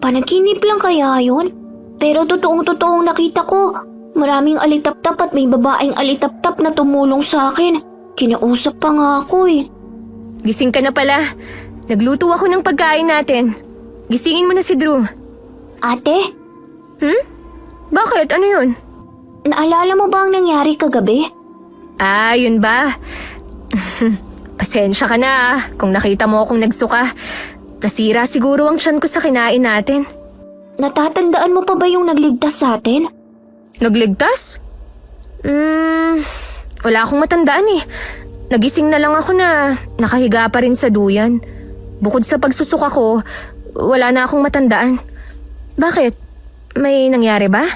Panaginip lang kaya yun? Pero totoong-totoong nakita ko. Maraming alitap-tap at may babaeng alitap-tap na tumulong sa akin. Kinausap pa nga ako eh. Gising ka na pala. Nagluto ako ng pagkain natin. Gisingin mo na si Drew. Ate, Bakit? Ano yun? naalala mo ba ang nangyari kagabi? Ah, yun ba? Pasensya ka na kung nakita mo akong nagsuka. Nasira siguro ang tiyan ko sa kinain natin. Natatandaan mo pa ba yung nagligtas sa atin? Nagligtas? Wala akong matandaan eh. Nagising na lang ako na nakahiga pa rin sa duyan. Bukod sa pagsusuka ko, wala na akong matandaan. Bakit? May nangyari ba?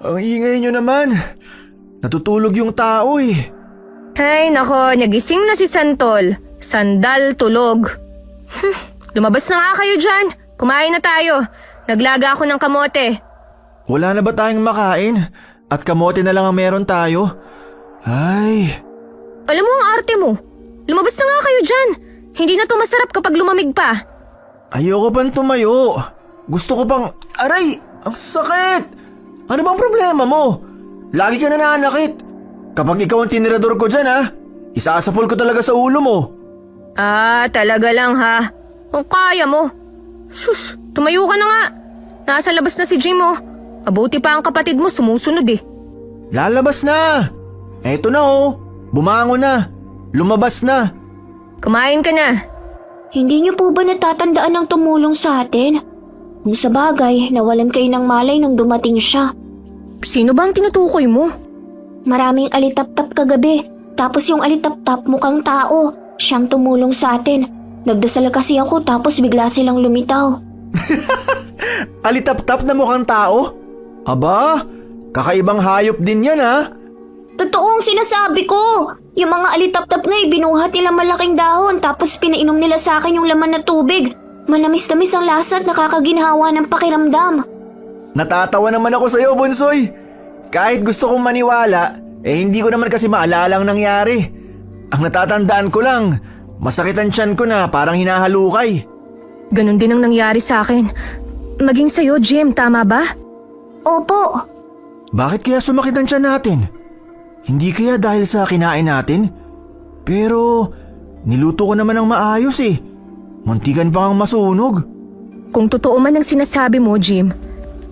Ang ingay nyo naman. Natutulog yung tao eh. Ay nako, nagising na si Santol. Sandal tulog. Lumabas na nga kayo dyan. Kumain na tayo. Naglaga ako ng kamote. Wala na ba tayong makain? At kamote na lang ang meron tayo? Ay, Alam mo ang arte mo. Lumabas na nga kayo dyan. Hindi na to masarap kapag lumamig pa. ayoko pang tumayo. Gusto ko pang... Aray! Ang sakit! Ano bang problema mo? Lagi ka nananakit. Kapag ikaw ang tinirador ko dyan ha, isasapol ko talaga sa ulo mo. Ah, talaga lang ha. Kung kaya mo. Sus, tumayo ka na nga. Nasa labas na si Jim oh. Mabuti pa ang kapatid mo sumusunod eh. Lalabas na! Eto na oh, bumangon na, lumabas na. Kumain ka na. Hindi niyo po ba natatandaan ng tumulong sa atin? Kung sa bagay, nawalan kayo ng malay nung dumating siya. Sino ba ang tinutukoy mo? Maraming alitap-tap kagabi, tapos yung alitap-tap mukhang tao. Siyang tumulong sa atin. Nagdasal kasi ako tapos bigla silang lumitaw. Alitap-tap na mukhang tao? Aba, kakaibang hayop din yan ha. Totoo ang sinasabi ko! Yung mga alitap-tap nga binuhat nila malaking dahon tapos pinainom nila sa akin yung laman na tubig. Manamis-tamis ang lasa at nakakaginhawa ng pakiramdam. Natatawa naman ako sa'yo, Bunsoy. Kahit gusto kong maniwala, hindi ko naman kasi maalala ang nangyari. Ang natatandaan ko lang, masakit ang tiyan ko na parang hinahalukay. Ganon din ang nangyari sa akin. Maging sa'yo, Jim, tama ba? Opo. Bakit kaya sumakit ang tiyan natin? Hindi kaya dahil sa kinain natin? Pero niluto ko naman ng maayos eh. Muntikan pa ang masunog. Kung totoo man ang sinasabi mo, Jim,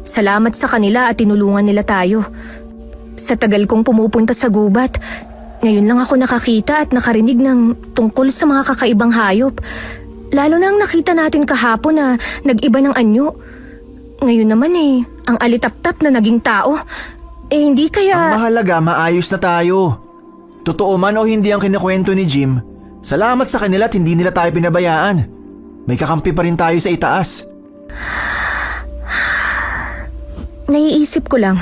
salamat sa kanila at tinulungan nila tayo. Sa tagal kong pumupunta sa gubat, ngayon lang ako nakakita at nakarinig ng tungkol sa mga kakaibang hayop. Lalo na ang nakita natin kahapon na nag-iba ng anyo. Ngayon naman ang alitap-tap na naging tao. Hindi kaya... Ang mahalaga, maayos na tayo. Totoo man o hindi ang kinakwento ni Jim, salamat sa kanila at hindi nila tayo pinabayaan. May kakampi pa rin tayo sa itaas. Naiisip ko lang,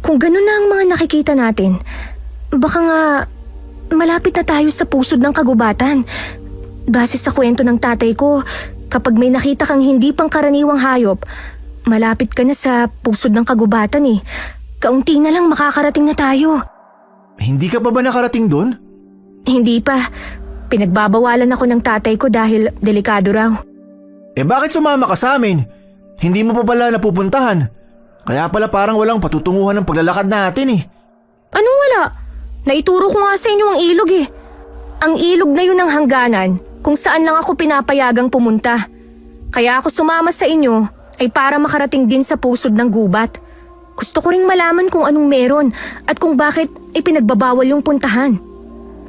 kung ganun na ang mga nakikita natin, baka nga malapit na tayo sa pusod ng kagubatan. Base sa kwento ng tatay ko, kapag may nakita kang hindi pangkaraniwang hayop, malapit ka na sa pusod ng kagubatan eh. Kaunti na lang makakarating na tayo. Hindi ka pa ba nakarating doon? Hindi pa. Pinagbabawalan ako ng tatay ko dahil delikado raw. Bakit sumama ka sa amin? Hindi mo pa pala napupuntahan. Kaya pala parang walang patutunguhan ng paglalakad natin eh. Anong wala? Naituro ko nga sa inyo ang ilog eh. Ang ilog na yun ang hangganan kung saan lang ako pinapayagang pumunta. Kaya ako sumama sa inyo ay para makarating din sa pusod ng gubat. Gusto ko ring malaman kung anong meron at kung bakit ipinagbabawal yung puntahan.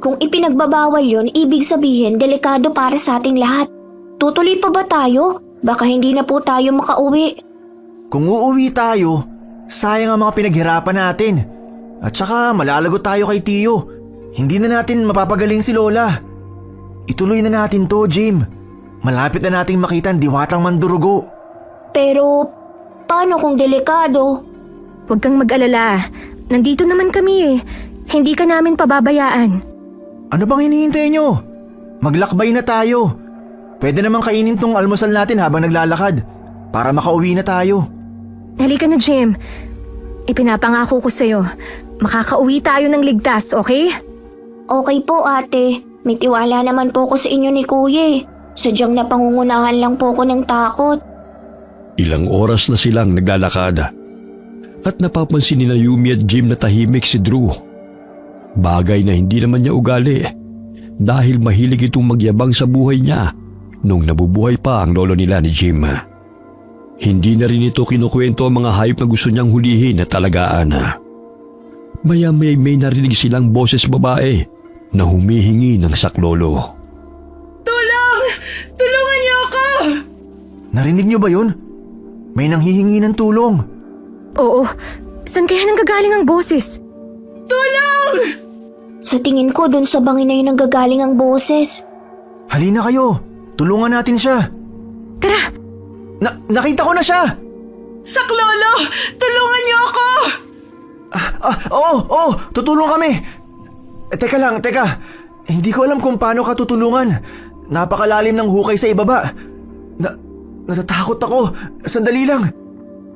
Kung ipinagbabawal yun, ibig sabihin delikado para sa ating lahat. Tutuloy pa ba tayo? Baka hindi na po tayo makauwi. Kung uuwi tayo, sayang ang mga pinaghirapan natin. At saka malalagot tayo kay Tio. Hindi na natin mapapagaling si Lola. Ituloy na natin to, Jim. Malapit na nating makita ang diwatang mandurugo. Pero, paano kung delikado? Huwag kang mag-alala. Nandito naman kami eh. Hindi ka namin pababayaan. Ano bang hinihintay nyo? Maglakbay na tayo. Pwede namang kainin tong almusal natin habang naglalakad para makauwi na tayo. Halika na, Jim. Ipinapangako ko sa'yo. Makakauwi tayo ng ligtas, okay? Okay po ate. May tiwala naman po ko sa inyo ni Kuya. Sadyang napangungunahan lang po ko ng takot. Ilang oras na silang naglalakad. At napapansin nila Yumi at Jim na tahimik si Drew. Bagay na hindi naman niya ugali dahil mahilig itong magyabang sa buhay niya nung nabubuhay pa ang lolo nila ni Jim. Hindi na rin ito kinukwento ang mga hayop na gusto niyang hulihin at alagaan. Maya-maya may narinig silang boses babae na humihingi ng saklolo. Tulong! Tulungan niyo ako! Narinig nyo ba yun? May nanghihingi ng tulong. Oo. Saan kaya nanggagaling ang boses? Tulong! Sa tingin ko dun sa bangin na yun nanggagaling ang boses. Halina kayo, tulungan natin siya. Tara! Nakita ko na siya! Saklolo! Tulungan niyo ako! Oo, tutulong kami. Teka lang. Hindi ko alam kung paano ka tutulungan. Napakalalim ng hukay sa ibaba. Natatakot ako. Sandali lang.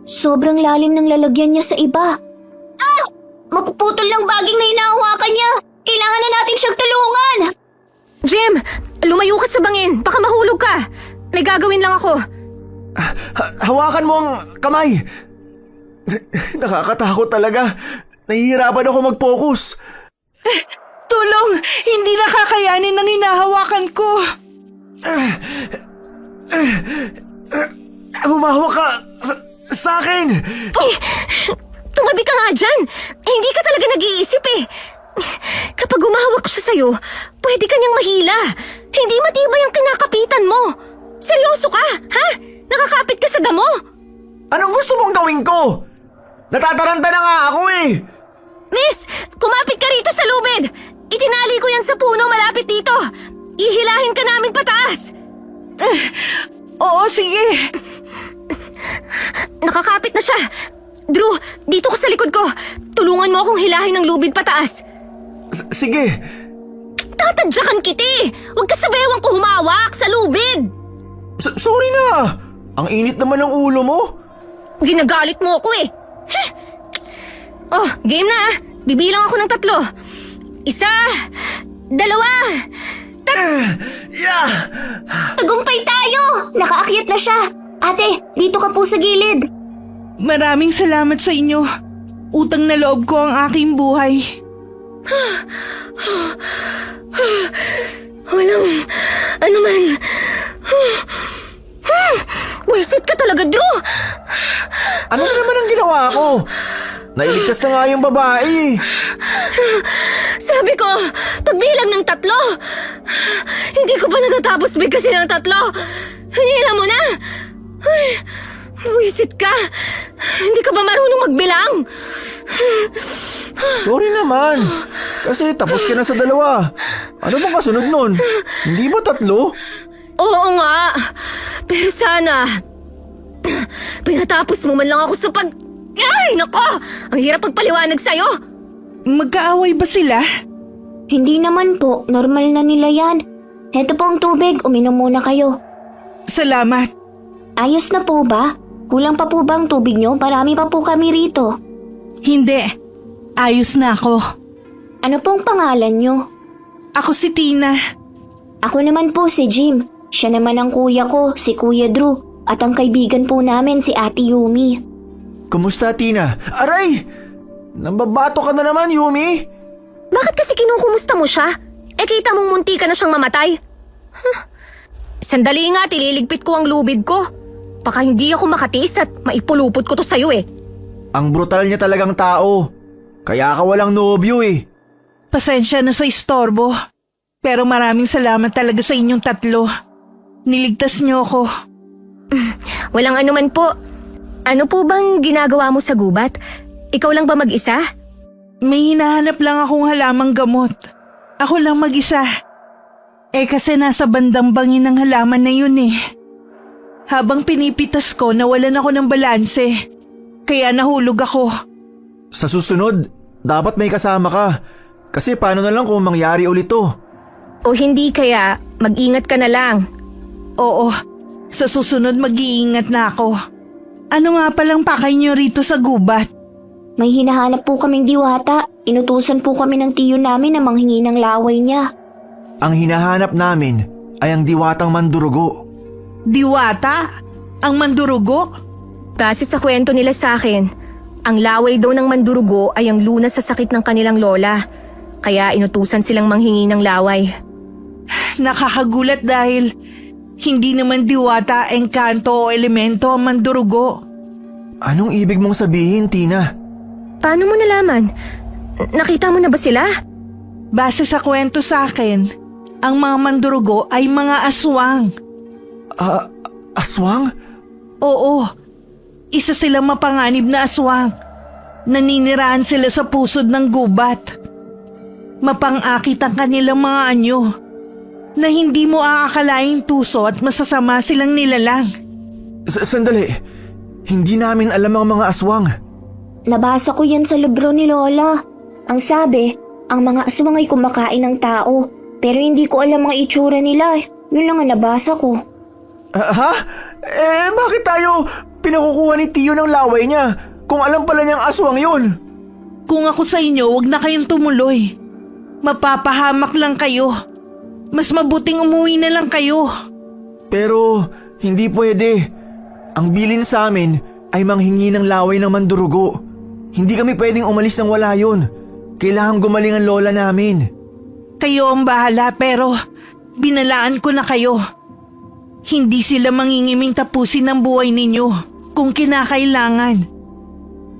Sobrang lalim ng lalagyan niya sa iba. Ah! Mapuputol lang baging na hinahawakan niya. Kailangan na natin siyang tulungan. Jim! Lumayo ka sa bangin! Baka mahulog ka! May gagawin lang ako. Hawakan mo ang kamay. Nakakatakot talaga. Nahihirapan ako mag-focus. Tulong! Hindi nakakayanin ng hinahawakan ko. Humahawak ka sa akin. tumabi ka nga dyan. Hindi ka talaga nag-iisip eh. Kapag umawak siya sa'yo, pwede ka niyang mahila. Hindi matibay ang kinakapitan mo. Seryoso ka, ha? Nakakapit ka sa damo. Anong gusto mong gawin ko? Natataranta na nga ako eh! Miss, kumapit ka rito sa lubid. Itinali ko yan sa puno malapit dito. Ihilahin ka namin pataas. Oo, sige. Nakakapit na siya. Drew, dito ka sa likod ko. Tulungan mo akong hilahin ng lubid pataas. Sige. Tatadyakan kiti. Huwag ka sabewang ko humawak sa lubid. Sorry na! Ang init naman ng ulo mo. Ginagalit mo ako eh. Oh, game na ah. Bibilang ako ng 3. 1, 2, Yeah! Tagumpay tayo! Nakaakyat na siya. Ate, dito ka po sa gilid. Maraming salamat sa inyo. Utang na loob ko ang aking buhay. Walang ano man. Wisit ka talaga, Drew. Ano na naman ang ginawa ko? Nailigtas na nga yung babae. Sabi ko, pagbilang ng 3. Hindi ko pa natatapos bigkasin ng 3. Hinila mo na. Ay, wisit ka. Hindi ka ba marunong magbilang? Sorry naman. Kasi tapos ka na sa 2. Ano bang kasunod nun? Hindi ba 3? Oo nga. Pero sana, pinatapos mo man lang ako sa pag... Ay, nako! Ang hirap pagpaliwanag sa'yo. Magkaaway ba sila? Hindi naman po, normal na nila yan. Heto po ang tubig, uminom muna kayo. Salamat. Ayos na po ba? Kulang pa po ba ang tubig nyo? Marami pa po kami rito. Hindi. Ayos na ako. Ano pong pangalan nyo? Ako si Tina. Ako naman po si Jim. Siya naman ang kuya ko, si Kuya Drew. At ang kaibigan po namin si Ate Yumi. Kumusta, Tina? Aray! Nambabato ka na naman, Yumi! Bakit kasi kinukumusta mo siya? Eh kita mong munti ka na siyang mamatay. Sandali nga, tililigpit ko ang lubid ko. Baka hindi ako makatiis at maipulupot ko to sa'yo eh. Ang brutal niya talagang tao. Kaya ka walang nobyo eh. Pasensya na sa istorbo. Pero maraming salamat talaga sa inyong 3. Niligtas niyo ako. Walang anuman po. Ano po bang ginagawa mo sa gubat? Ikaw lang ba mag-isa? May hinahanap lang akong halamang gamot. Ako lang mag-isa. Eh kasi nasa bandang bangin ng halaman na yun eh. Habang pinipitas ko, nawalan ako ng balanse. Kaya nahulog ako. Sa susunod, dapat may kasama ka. Kasi paano na lang kung mangyari ulit to? O hindi kaya, mag-ingat ka na lang. Oo, sa susunod mag-iingat na ako. Ano nga palang pakay niyo rito sa gubat? May hinahanap po kaming diwata. Inutusan po kami ng tiyo namin na manghingi ng laway niya. Ang hinahanap namin ay ang diwatang mandurugo. Diwata? Ang mandurugo? Base sa kwento nila sa akin, ang laway daw ng mandurugo ay ang lunas sa sakit ng kanilang lola. Kaya inutusan silang manghingi ng laway. Nakakagulat dahil hindi naman diwata, engkanto o elemento ang mandurugo. Anong ibig mong sabihin, Tina? Paano mo nalaman? Nakita mo na ba sila? Base sa kwento sa akin, ang mga mandurugo ay mga aswang. Aswang? Oo, isa silang mapanganib na aswang. Naninirahan sila sa pusod ng gubat. Mapang-akit ang kanilang mga anyo na hindi mo aakalaing tuso at masasama silang nilalang. Sandali, hindi namin alam ang mga aswang. Nabasa ko yan sa libro ni Lola. Ang sabi, ang mga aswang ay kumakain ng tao. Pero hindi ko alam ang itsura nila. Yun lang ang nabasa ko. Ha? Bakit tayo pinakukuha ni Tiyo ng laway niya kung alam pala niyang aswang yun? Kung ako sa inyo, wag na kayong tumuloy. Mapapahamak lang kayo. Mas mabuting umuwi na lang kayo. Pero hindi pwede. Ang bilin sa amin ay manghingi ng laway ng mandurugo. Hindi kami pwedeng umalis nang wala yun. Kailangan gumaling ang lola namin. Kayo ang bahala pero binalaan ko na kayo. Hindi sila mangingiming tapusin ang buhay ninyo kung kinakailangan.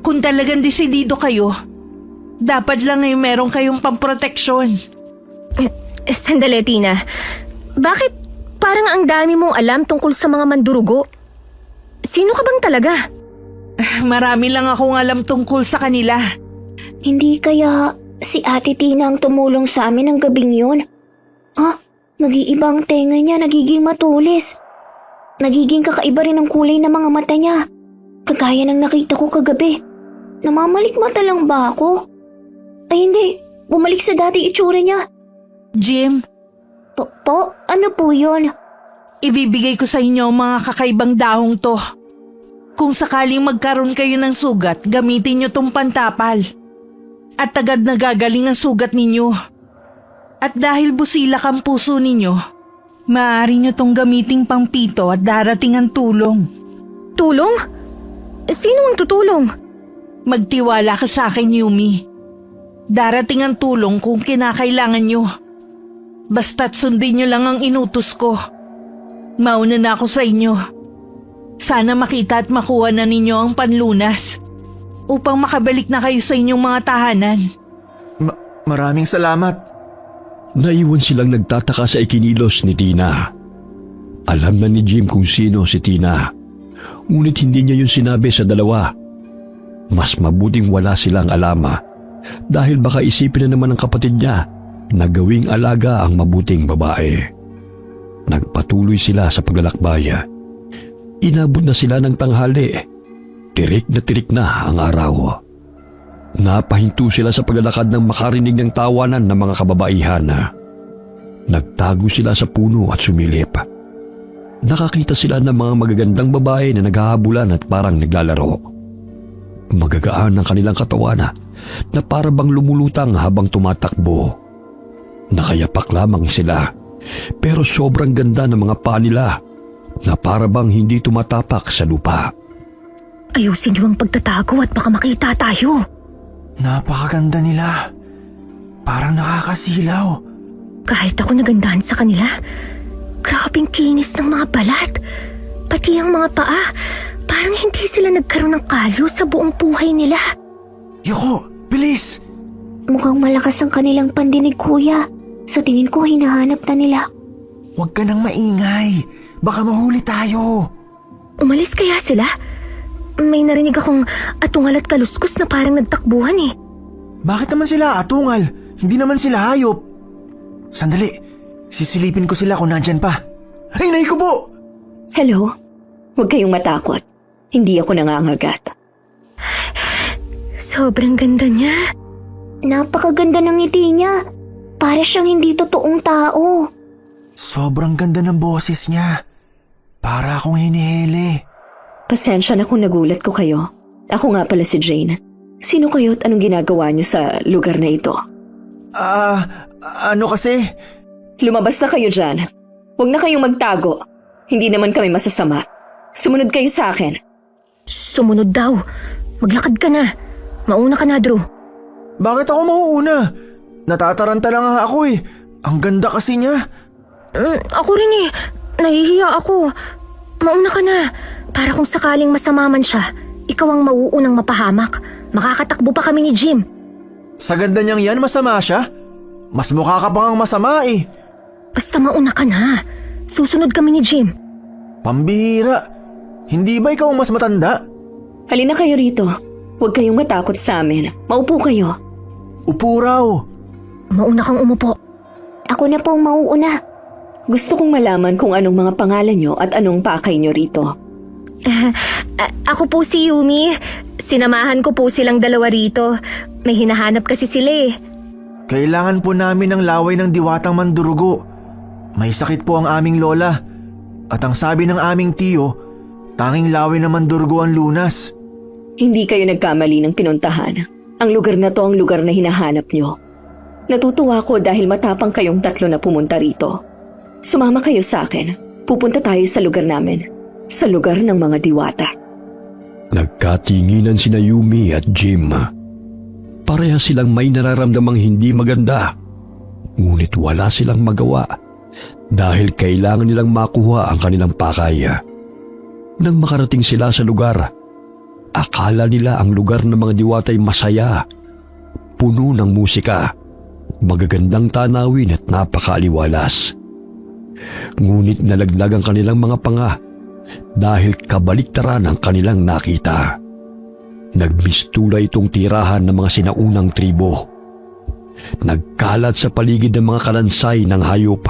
Kung talagang desidido kayo, dapat lang ay meron kayong pamproteksyon. Sandali, Tina. Bakit parang ang dami mong alam tungkol sa mga mandurugo? Sino ka bang talaga? Marami lang akong alam tungkol sa kanila. Hindi kaya si Ate Tina ang tumulong sa amin ng gabing yun? Ha? Nag-iiba ang tenga niya, nagiging matulis. Nagiging kakaiba rin ang kulay ng mga mata niya. Kagaya ng nakita ko kagabi. Namamalikmata lang ba ako? Ay hindi, bumalik sa dati itsura niya. Jim, Po? Ano po yun? ibibigay ko sa inyo ang mga kakaibang dahong to. Kung sakaling magkaroon kayo ng sugat, gamitin nyo tong pantapal. At agad na gagaling ang sugat ninyo. At dahil busilak ang puso ninyo, maaari nyo tong gamiting pangpito at darating ang tulong. Tulong? Sino ang tutulong? Magtiwala ka sa akin, Yumi. Darating ang tulong kung kinakailangan nyo. Basta't sundin nyo lang ang inutos ko. Mauna na ako sa inyo. Sana makita at makuha na ninyo ang panlunas upang makabalik na kayo sa inyong mga tahanan. Maraming salamat. Naiwan silang nagtataka sa ikinilos ni Tina. Alam na ni Jim kung sino si Tina. Ngunit hindi niya yun sinabi sa dalawa. Mas mabuting wala silang alama dahil baka isipin na naman ng kapatid niya na gawing alaga ang mabuting babae. Nagpatuloy sila sa paglalakbay. Inabot na sila ng tanghali. Tirik na ang araw. Napahinto sila sa paglalakad nang makarinig ng tawanan ng mga kababaihan. Nagtago sila sa puno at sumilip. Nakakita sila ng mga magagandang babae na naghahabulan at parang naglalaro. Magagaan ang kanilang katawan na para bang lumulutang habang tumatakbo. Nakayapak lamang sila pero sobrang ganda ng mga paa nila na para bang hindi tumatapak sa lupa. Ayusin niyo ang pagtatago at baka makita tayo. Napakaganda nila. Parang nakakasilaw. Kahit ako nagandahan sa kanila, grabing kinis ng mga balat. Pati ang mga paa, parang hindi sila nagkaroon ng kalyo sa buong buhay nila. Yoko, bilis! Mukhang malakas ang kanilang pandinig, kuya. Sa tingin ko, hinahanap na nila. Huwag ka nang maingay. Baka mahuli tayo. Umalis kaya sila? May narinig akong atungal at kaluskos na parang nagtakbuhan eh. Bakit naman sila atungal? Hindi naman sila hayop. Sandali, sisilipin ko sila kung nandyan pa. Ay, nay ko po! Hello? Huwag kayong matakot. Hindi ako nangangagat. Sobrang ganda niya. Napakaganda ng ngiti niya. Para siyang hindi totoong tao. Sobrang ganda ng boses niya. Para akong hinihili. Pasensya na kung nagulat ko kayo. Ako nga pala si Jane. Sino kayo at anong ginagawa niyo sa lugar na ito? Ano kasi? Lumabas na kayo dyan. Huwag na kayong magtago. Hindi naman kami masasama. Sumunod kayo sa akin. Sumunod daw. Maglakad ka na. Mauna ka na, Drew. Bakit ako mauuna? Natataranta lang nga ako eh. Ang ganda kasi niya. Ako rin eh. Nahihiya ako. Mauna ka na. Para kung sakaling masama man siya, ikaw ang mauunang mapahamak. Makakatakbo pa kami ni Jim. Sa ganda niyang yan, masama siya? Mas mukha ka pang masama eh. Basta mauna ka na. Susunod kami ni Jim. Pambihira. Hindi ba ikaw ang mas matanda? Halina kayo rito. Huwag kayong matakot sa amin. Maupo kayo. Upo raw. Mauna kang umupo. Ako na po ang mauuna. Gusto kong malaman kung anong mga pangalan nyo at anong pakay nyo rito. Ako po si Yumi. Sinamahan ko po silang dalawa rito. May hinahanap kasi sila eh. Kailangan po namin ng laway ng diwatang mandurugo. May sakit po ang aming lola. At ang sabi ng aming tiyo, tanging laway ng mandurugo ang lunas. Hindi kayo nagkamali ng pinuntahan. Ang lugar na to ang lugar na hinahanap nyo. Natutuwa ko dahil matapang kayong tatlo na pumunta rito. Sumama kayo sa akin. Pupunta tayo sa lugar namin. Sa lugar ng mga diwata. Nagkatinginan sina Yumi at Jim. Pareha silang may nararamdamang hindi maganda. Ngunit wala silang magawa dahil kailangan nilang makuha ang kanilang pakay. Nang makarating sila sa lugar, Akala nila ang lugar ng mga diwata ay masaya, puno ng musika, magagandang tanawin at napakaaliwalas. Ngunit nalaglag ang kanilang mga panga dahil kabaliktaran ang kanilang nakita. Nagmistula itong tirahan ng mga sinaunang tribo. Nagkalat sa paligid ng mga kalansay ng hayop.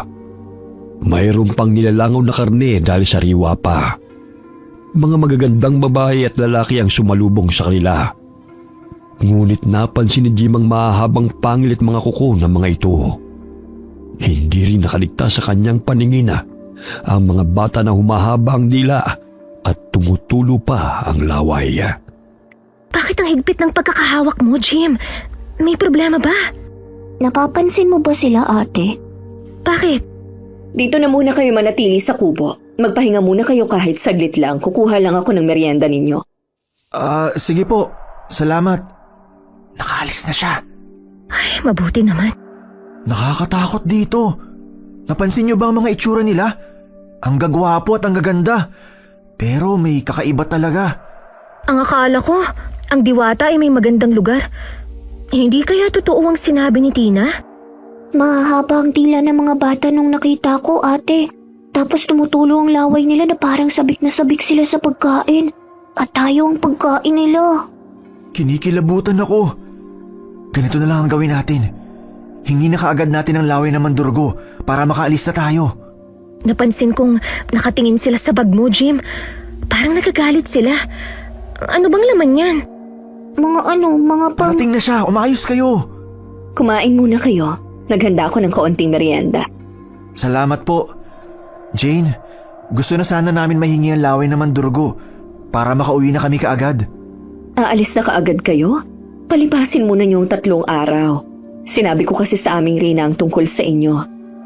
Mayroon pang nilalangaw na karne dahil sariwa pa. Mga magagandang babae at lalaki ang sumalubong sa kanila. Ngunit napansin ni Jim ang mahahabang pangil at mga kuko ng mga ito. Hindi rin nakaligtas sa kanyang paningin ang mga bata na humahaba ang dila at tumutulo pa ang laway. Bakit ang higpit ng pagkakahawak mo, Jim? May problema ba? Napapansin mo ba sila, ate? Bakit? Dito na muna kayo manatili sa kubo. Magpahinga muna kayo kahit saglit lang. Kukuha lang ako ng merienda ninyo. Sige po. Salamat. Nakaalis na siya. Ay, mabuti naman. Nakakatakot dito. Napansin niyo ba ang mga itsura nila? Ang gagwapo at ang gaganda. Pero may kakaiba talaga. Ang akala ko, ang diwata ay may magandang lugar. Hindi kaya totoo ang sinabi ni Tina? Mahahaba ang tila ng mga bata nung nakita ko, ate. Tapos tumutulo ang laway nila na parang sabik na sabik sila sa pagkain. At tayo ang pagkain nila. Kinikilabutan ako. Ganito na lang ang gawin natin. Hingi na kaagad natin ang laway ng mandurgo para makaalis na tayo. Napansin kong nakatingin sila sa bag mo, Jim. Parang nagagalit sila. Ano bang laman yan? Mga pang... Parating na siya. Umayos kayo. Kumain muna kayo. Naghanda ako ng kaunting merienda. Salamat po. Jane, gusto na sana namin mahingi ang laway ng mandurgo para makauwi na kami kaagad. Aalis na kaagad kayo? Palipasin muna niyong 3 araw. Sinabi ko kasi sa aming Reyna ang tungkol sa inyo.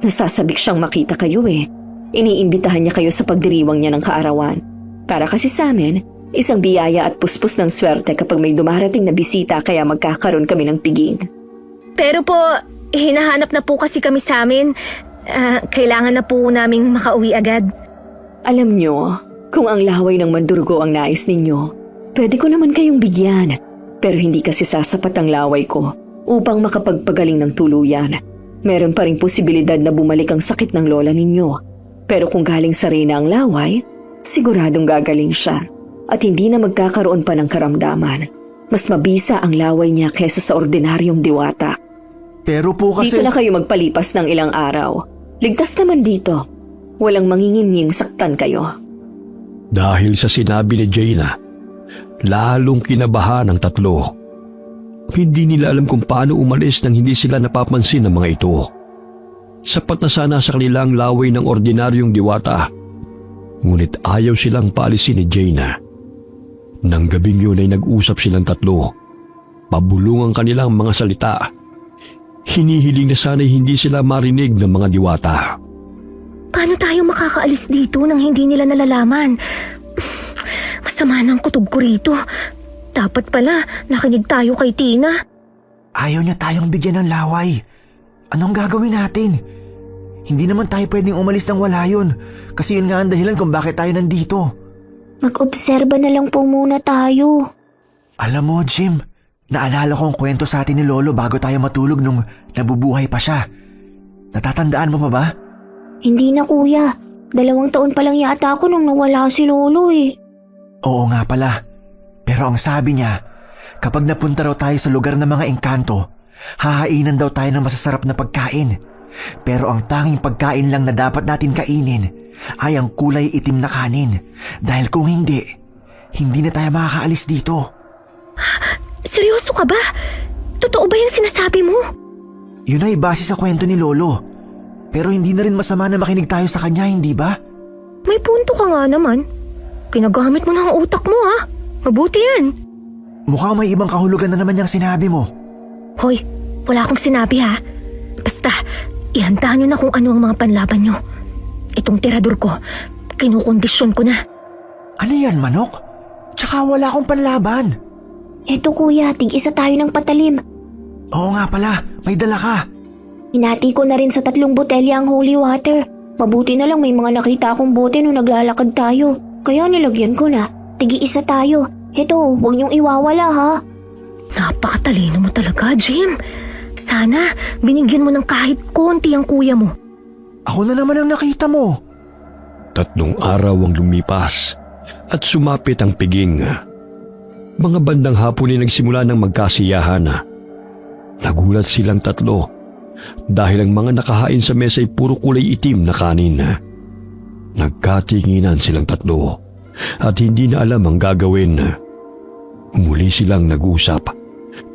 Nasasabik siyang makita kayo eh. Iniimbitahan niya kayo sa pagdiriwang niya ng kaarawan. Para kasi sa amin, isang biyaya at puspos ng swerte kapag may dumarating na bisita kaya magkakaroon kami ng piging. Pero po, hinahanap na po kasi kami sa amin. Kailangan na po naming makauwi agad. Alam niyo, kung ang laway ng mandurgo ang nais ninyo, pwede ko naman kayong bigyan. Pero hindi kasi sasapat ang laway ko upang makapagpagaling ng tuluyan. Meron pa ring posibilidad na bumalik ang sakit ng lola ninyo. Pero kung galing sa Reyna ang laway, siguradong gagaling siya at hindi na magkakaroon pa ng karamdaman. Mas mabisa ang laway niya kaysa sa ordinaryong diwata. Pero po kasi... Dito na kayo magpalipas ng ilang araw. Ligtas naman dito. Walang mangingiming saktan kayo. Dahil sa sinabi ni Jaina, lalong kinabahan ang tatlo. Hindi nila alam kung paano umalis nang hindi sila napapansin ng mga ito. Sapat na sana sa kanilang laway ng ordinaryong diwata. Ngunit ayaw silang paalisin ni Jaina. Nang gabing yun ay nag-usap silang tatlo. Pabulong ang kanilang mga salita. Hinihiling na sana'y hindi sila marinig ng mga diwata. Paano tayo makakaalis dito nang hindi nila nalalaman? Masama ng kutob ko rito. Dapat pala, nakinig tayo kay Tina. Ayaw niya tayong bigyan ng laway. Anong gagawin natin? Hindi naman tayo pwedeng umalis nang wala yun. Kasi yun nga ang dahilan kung bakit tayo nandito. Mag-obserba na lang po muna tayo. Alam mo, Jim, naalala ko ang kwento sa atin ni Lolo bago tayo matulog nung nabubuhay pa siya. Natatandaan mo pa ba? Hindi na, kuya. 2 taon pa lang yata ako nung nawala si Lolo eh. Oo nga pala. Pero ang sabi niya, kapag napunta raw tayo sa lugar ng mga engkanto, hahainan daw tayo ng masasarap na pagkain. Pero ang tanging pagkain lang na dapat natin kainin ay ang kulay itim na kanin. Dahil kung hindi, hindi na tayo makakaalis dito. Seryoso ka ba? Totoo ba yung sinasabi mo? Yun ay base sa kwento ni Lolo. Pero hindi na rin masama na makinig tayo sa kanya, hindi ba? May punto ka nga naman. Kinagamit mo na ang utak mo ha. Mabuti yan. Mukhang may ibang kahulugan na naman yung sinabi mo. Hoy, wala akong sinabi ha. Basta, ihanda nyo na kung ano ang mga panlaban nyo. Itong tirador ko, kinukondisyon ko na. Ano yan, manok? Tsaka wala akong panlaban. Eto kuya, tig-isa tayo ng patalim. Oo nga pala, may dala ka. Hinati ko na rin sa 3 botelya ang holy water. Mabuti na lang may mga nakita akong bote nung naglalakad tayo. Kaya nilagyan ko na. Tigi-isa tayo. Ito, huwag niyong iwawala ha. Napakatalino mo talaga, Jim. Sana binigyan mo ng kahit konti ang kuya mo. Ako na naman ang nakita mo. 3 araw ang lumipas at sumapit ang piging. Mga bandang hapon ay nagsimula ng magkasiyahan. Nagulat silang 3 dahil ang mga nakahain sa mesa ay puro kulay itim na kanin. Nagkatinginan silang 3 at hindi na alam ang gagawin. Muli silang nag-usap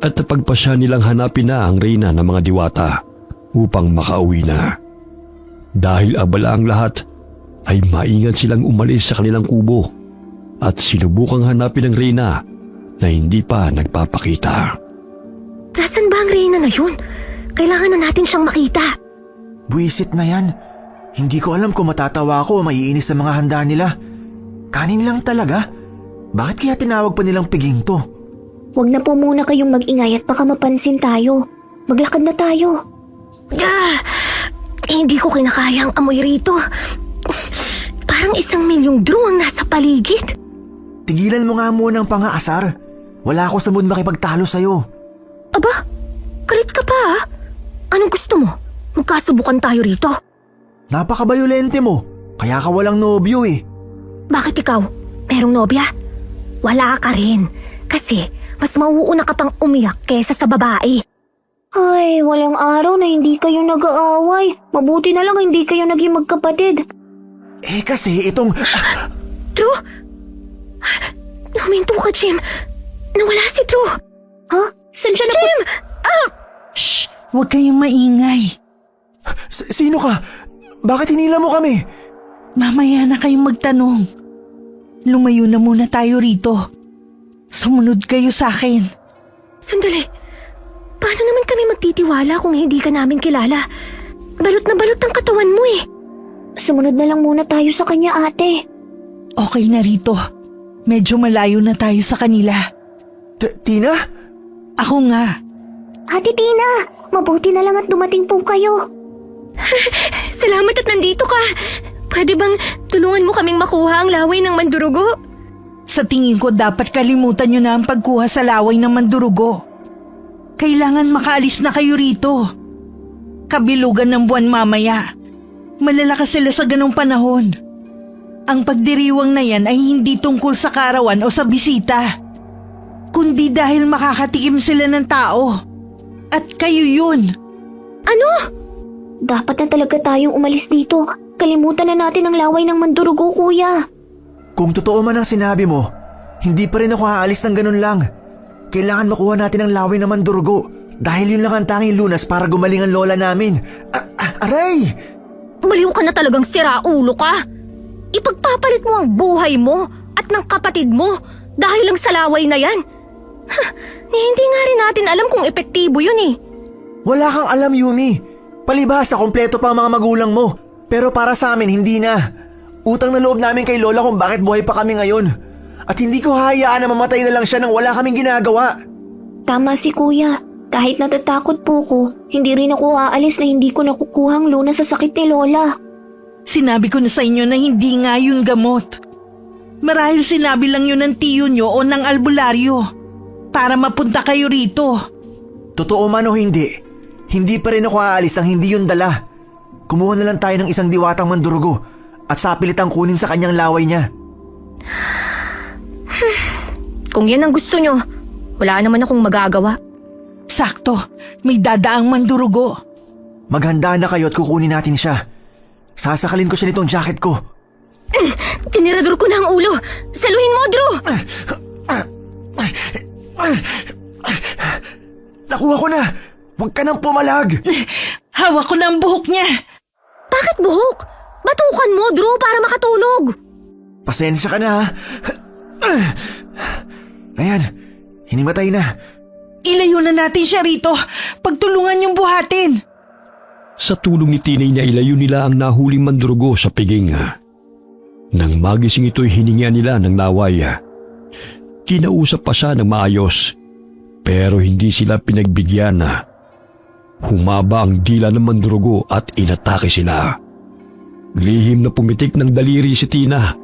at napagpasya nilang hanapin na ang reyna ng mga diwata upang makauwi na. Dahil abala ang lahat, ay maingat silang umalis sa kanilang kubo at sinubukang hanapin ang reyna na hindi pa nagpapakita. Nasaan ba ang reyna na yun? Kailangan na natin siyang makita. Buwisit na yan. Hindi ko alam kung matatawa ako o maiinis sa mga handa nila. Kanin lang talaga. Bakit kaya tinawag pa nilang piging to? Huwag na po muna kayong mag-ingay at baka mapansin tayo. Maglakad na tayo. Hindi ko kinakaya ang amoy rito. Parang 1,000,000 draw ang nasa paligid. Tigilan mo nga muna ang pangaasar. Wala ako sa mood makipagtalo sa'yo. Aba, galit ka pa ah. Anong gusto mo? Magkasubukan tayo rito. Napakabayolente mo. Kaya ka walang nobyo eh. Bakit ikaw? Merong nobya? Wala ka rin. Kasi mas mauuna ka pang umiyak kesa sa babae. Ay, walang araw na hindi kayo nag-aaway. Mabuti na lang hindi kayo naging magkapatid. Eh kasi itong... Drew? Huminto ka, Jim. Nawala si Drew. Ha? Saan siya Jim! Shh! Huwag kayong maingay. Sino ka? Bakit hinila mo kami? Mamaya na kayong magtanong. Lumayo na muna tayo rito. Sumunod kayo sa akin. Sandali. Paano naman kami magtitiwala kung hindi ka namin kilala? Balot na balot ang katawan mo eh. Sumunod na lang muna tayo sa kanya, ate. Okay na rito. Medyo malayo na tayo sa kanila. Tina? Ako nga. Ate Tina, mabuti na lang at dumating po kayo. Salamat at nandito ka. Pwede bang tulungan mo kaming makuha ang laway ng mandurugo? Sa tingin ko dapat kalimutan nyo na ang pagkuha sa laway ng mandurugo. Kailangan makaalis na kayo rito. Kabilugan ng buwan mamaya. Malalakas sila sa ganong panahon. Ang pagdiriwang na yan ay hindi tungkol sa karawan o sa bisita, kundi dahil makakatikim sila ng tao. At kayo yun. Ano? Dapat na talaga tayong umalis dito. Kalimutan na natin ang laway ng mandurugo, kuya. Kung totoo man ang sinabi mo, hindi pa rin ako aalis ng ganun lang. Kailangan makuha natin ang laway ng mandurugo dahil yun lang ang tanging lunas para gumaling ang lola namin. Aray! Baliw ka na talagang siraulo ka. Ipagpapalit mo ang buhay mo at ng kapatid mo dahil lang sa laway na yan. Hindi nga rin natin alam kung epektibo yun eh. Wala kang alam, Yumi. Palibhasa, kompleto pa ang mga magulang mo. Pero para sa amin, hindi na. Utang na loob namin kay Lola kung bakit buhay pa kami ngayon. At hindi ko hayaan na mamatay na lang siya nang wala kaming ginagawa. Tama si kuya. Kahit natatakot po ko, hindi rin ako aalis na hindi ko nakukuha ang lunas sa sakit ni Lola. Sinabi ko na sa inyo na hindi nga yun gamot. Marahil sinabi lang yun ng tiyo nyo o ng albularyo para mapunta kayo rito. Totoo man o hindi, hindi pa rin ako aalis nang hindi yun dala. Kumuha na lang tayo ng isang diwatang mandurugo at sapilitang kunin sa kanyang laway niya. Kung yan ang gusto nyo, wala naman akong magagawa. Sakto, may dadaang mandurugo. Maghanda na kayo at kukunin natin siya. Sasakalin ko siya nitong jacket ko. Tinirador ko na ang ulo. Saluhin mo, Drew! Nakuha ko na! Huwag ka nang pumalag! Hawak ko na ang buhok niya. Bakit buhok? Batukan mo, Drew, para makatulog. Pasensya ka na ha. Ayan, hinimatay na. Ilayo na natin siya rito. Pagtulungan yung buhatin. Sa tulong ni Tinay na ilayo nila ang nahuling mandurugo sa piging. Nang magising ito'y hininga nila ng laway. Kinausap pa siya ng maayos, pero hindi sila pinagbigyan. Humaba ang dila ng mandurugo at inatake sila. Lihim na pumitik ng daliri si Tina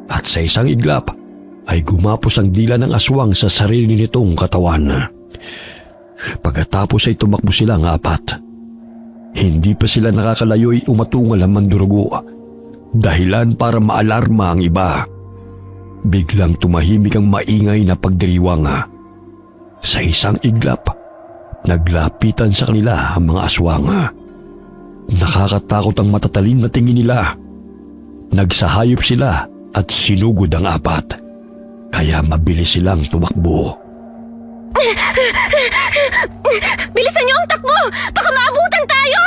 at sa isang iglap ay gumapos ang dila ng aswang sa sarili nitong katawan. Pagkatapos ay tumakbo sila ang apat. Hindi pa sila nakakalayo ay umatungal ang mandurugo. Dahilan para maalarma ang iba. Biglang tumahimik ang maingay na pagdiriwang. Sa isang iglap, naglapitan sa kanila ang mga aswang. Nakakatakot ang matatalim na tingin nila. Nagsahayop sila at sinugod ang apat. Kaya mabilis silang tumakbo. Bilisan niyo ang takbo! Baka maabutan tayo!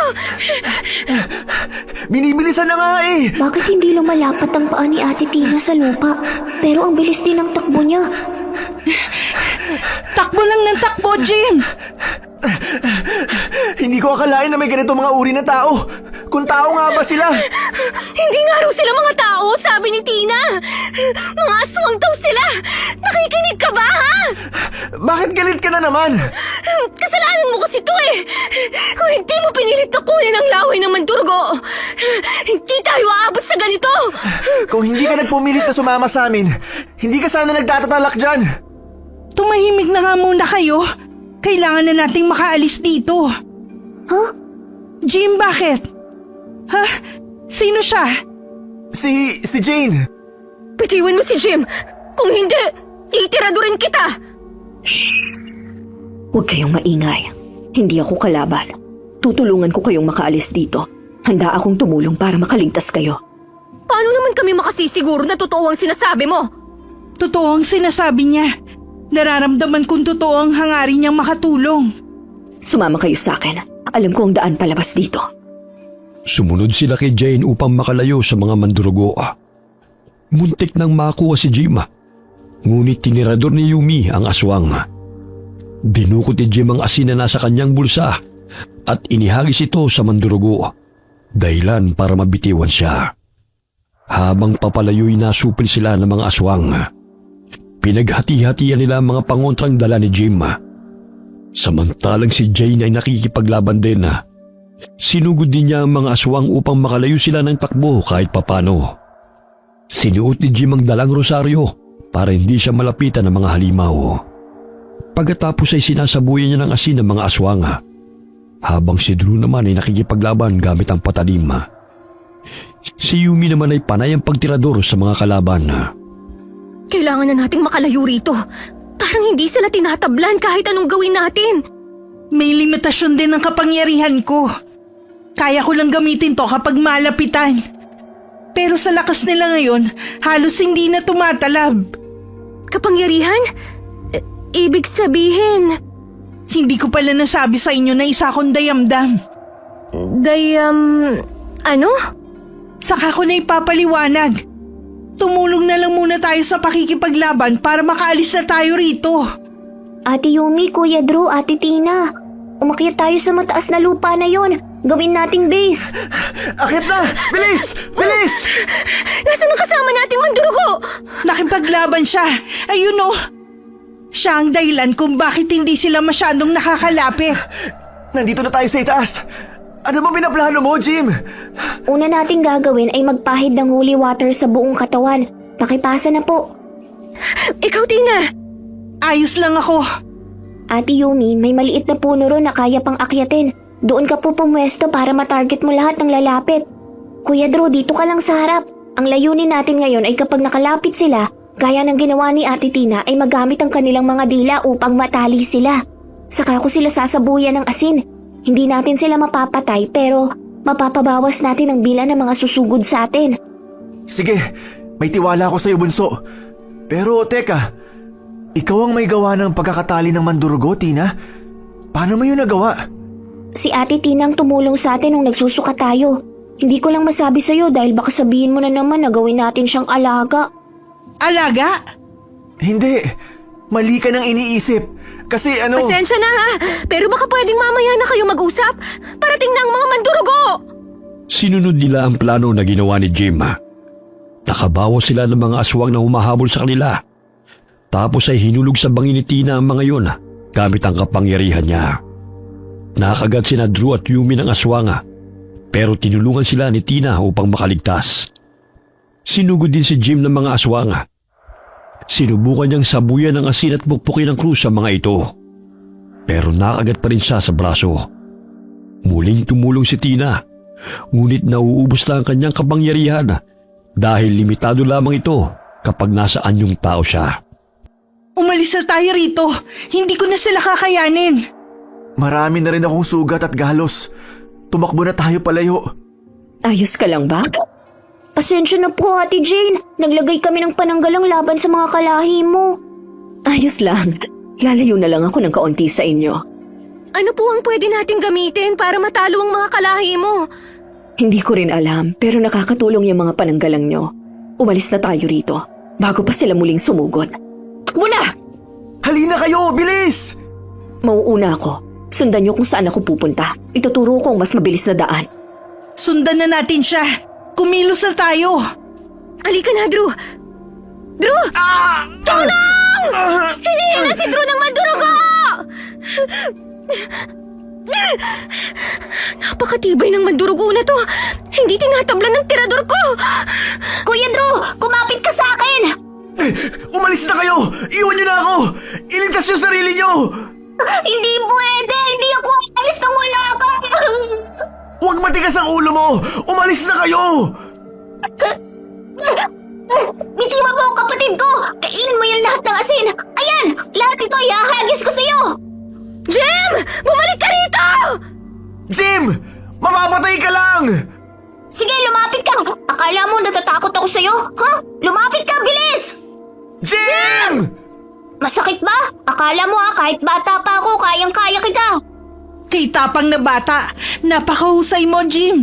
Binibilisan na nga eh! Bakit hindi lumalapat ang paa ni Ate Tina sa lupa? Pero ang bilis din ng takbo niya. Takbo lang ng takbo, Jim! Hindi ko akalain na may ganito mga uri na tao. Kung tao nga ba sila? Hindi nga raw sila mga tao, sabi ni Tina! Mga aswang daw sila! Nakikinig ka ba, ha? Bakit galit ka na naman? Kasalanan mo kasi to eh! Kung hindi mo pinilit na kunin ang laway ng mandurgo, hindi tayo aabot sa ganito! Kung hindi ka nagpumilit na sumama sa amin, hindi ka sana nagtatatalak dyan. Tumahimik na nga muna kayo. Kailangan na nating makaalis dito. Huh? Jim, bakit? Ha? Sino siya? Si Jane. Bitiwan mo si Jim! Kung hindi, itiradurin kita! Huwag kayong maingay. Hindi ako kalaban. Tutulungan ko kayong makaalis dito. Handa akong tumulong para makaligtas kayo. Paano naman kami makasisiguro na totoo ang sinasabi mo? Totoo ang sinasabi niya. Nararamdaman kong totoo ang hangarin niyang makatulong. Sumama kayo sa akin. Alam ko ang daan palabas dito. Sumunod sila kay Jane upang makalayo sa mga mandurugo. Muntik nang makuha si Jim. Ngunit tinirador ni Yumi ang aswang. Dinukot ni Jim ang asin na nasa kanyang bulsa at inihagis ito sa mandurugo. Dahilan para mabitiwan siya. Habang papalayo'y nasupil sila ng mga aswang. Pinaghati-hatian nila ang mga pangontrang dala ni Jim. Samantalang si Jane ay nakikipaglaban din. Sinugod din niya ang mga aswang upang makalayo sila ng takbo kahit papano. Sinuot ni Jim ang dalang rosaryo para hindi siya malapitan ng mga halimaw. Pagkatapos ay sinasabuyan niya ng asin ng mga aswang. Habang si Drew naman ay nakikipaglaban gamit ang patalim. Si Yumi naman ay panay ang pagtirador sa mga kalaban. Kailangan na nating makalayo rito. Parang hindi sila tinatablan kahit anong gawin natin. May limitasyon din ang kapangyarihan ko. Kaya ko lang gamitin to kapag malapitan. Pero sa lakas nila ngayon, halos hindi na tumatalab. Kapangyarihan? Ibig sabihin... Hindi ko pala nasabi sa inyo na isa akong dayamdam. Ano? Saka ko na ipapaliwanag. Tumulong na lang muna tayo sa pakikipaglaban para makaalis na tayo rito. Ate Yumi, Kuya Drew, Ate Tina. Umakyat tayo sa mataas na lupa na yon. Gawin nating base. Akit na! Bilis! Bilis! Nasaan ang kasama nating mandurugo? Nakipaglaban siya. Ayun o. Siya ang dahilan kung bakit hindi sila masyadong nakakalapit. Nandito na tayo sa itaas. Ano ba pinaplano mo, Jim? Una nating gagawin ay magpahid ng holy water sa buong katawan. Pakipasa na po. Ikaw, Tina. Ayos lang ako. Ate Yumi, may maliit na puno ron na kaya pang akyatin. Doon ka po pumwesto para matarget mo lahat ng lalapit. Kuya Drew, dito ka lang sa harap. Ang layunin natin ngayon ay kapag nakalapit sila, gaya ng ginawa ni Ate Tina ay magamit ang kanilang mga dila upang matali sila. Saka ko sila sasabuyan ng asin. Hindi natin sila mapapatay pero mapapabawas natin ang bilang ng mga susugod sa atin. Sige, may tiwala ako sa iyo, bunso. Pero teka, ikaw ang may gawa ng pagkakatali ng mandurugo, Tina? Paano mo yun nagawa? Si Ate Tina ang tumulong sa atin nung nagsusuka tayo. Hindi ko lang masabi sa'yo dahil baka sabihin mo na naman na gawin natin siyang alaga. Alaga? Hindi, mali ka nang iniisip. Kasi Pasensya na ha, pero baka pwedeng mamaya na kayo mag-usap. Parating na ang mga mandurugo. Sinunod nila ang plano na ginawa ni Jim. Nakabawas sila ng mga aswang na humahabol sa kanila. Tapos ay hinulog sa bangin ni Tina ang mga yun gamit ang kapangyarihan niya. Nakagad sina Drew at Yumi ng aswang pero tinulungan sila ni Tina upang makaligtas. Sinugod din si Jim ng mga aswang. Sinubukan niyang sabuyan ng asin at bukpukin ng krus sa mga ito. Pero nakagat pa rin siya sa braso. Muling tumulong si Tina, ngunit nauubos na ang kanyang kapangyarihan dahil limitado lamang ito kapag nasa anyong tao siya. Umalis na tayo rito. Hindi ko na sila kakayanin. Marami na rin akong sugat at galos. Tumakbo na tayo palayo. Ayos ka lang ba? Pasensya na po, Ate Jane. Naglagay kami ng pananggalang laban sa mga kalahi mo. Ayos lang. Lalayo na lang ako ng kaunti sa inyo. Ano po ang pwede nating gamitin para matalo ang mga kalahi mo? Hindi ko rin alam, pero nakakatulong yung mga pananggalang nyo. Umalis na tayo rito, bago pa sila muling sumugot. Takbo na! Halina kayo! Bilis! Mauuna ako. Sundan nyo kung saan ako pupunta. Ituturo ko ang mas mabilis na daan. Sundan na natin siya. Kumilos na tayo. Halika na, Drew! Drew! Tulong! Hihingin na si Drew ng mandurugo! Napakatibay ng mandurugo na to. Hindi tinatablan ng tirador ko. Kuya Drew, kumapit ka sa akin! Umalis na kayo! Iwan niyo na ako! Iligtas yung sarili niyo! Hindi pwede! Hindi ako alis nang wala ka! Huwag matigas ang ulo mo! Umalis na kayo! Bitiwan mo ang kapatid ko! Kainin mo yung lahat ng asin! Ayan! Lahat ito ihahagis ko sa'yo! Jim! Bumalik ka rito! Jim! Mamamatay ka lang! Sige, lumapit ka! Akala mo natatakot ako sa'yo? Ha? Lumapit ka, bilis! Jim! Masakit ba? Akala mo kahit bata pa ako, kayang-kaya kita! Kay tapang na bata. Napakahusay mo, Jim.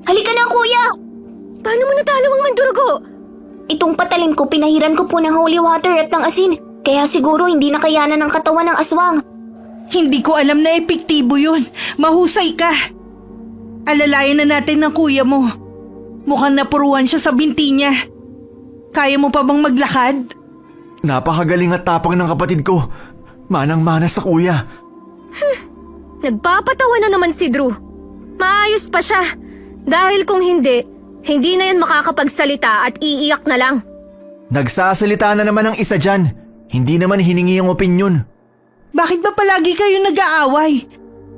Halika na, kuya! Paano mo natalo ang mandurugo? Itong patalim ko, pinahiran ko po ng holy water at ng asin. Kaya siguro hindi nakayanan ng katawan ng aswang. Hindi ko alam na epektibo yun. Mahusay ka. Alalayan na natin ng kuya mo. Mukhang napuruhan siya sa binti niya. Kaya mo pa bang maglakad? Napakagaling at tapang ng kapatid ko. Manang-mana sa kuya. Nagpapatawa na naman si Drew. Maayos pa siya. Dahil kung hindi na yan makakapagsalita at iiyak na lang. Nagsasalita na naman ang isa dyan. Hindi naman hiningi ang opinyon. Bakit ba palagi kayo nag-aaway?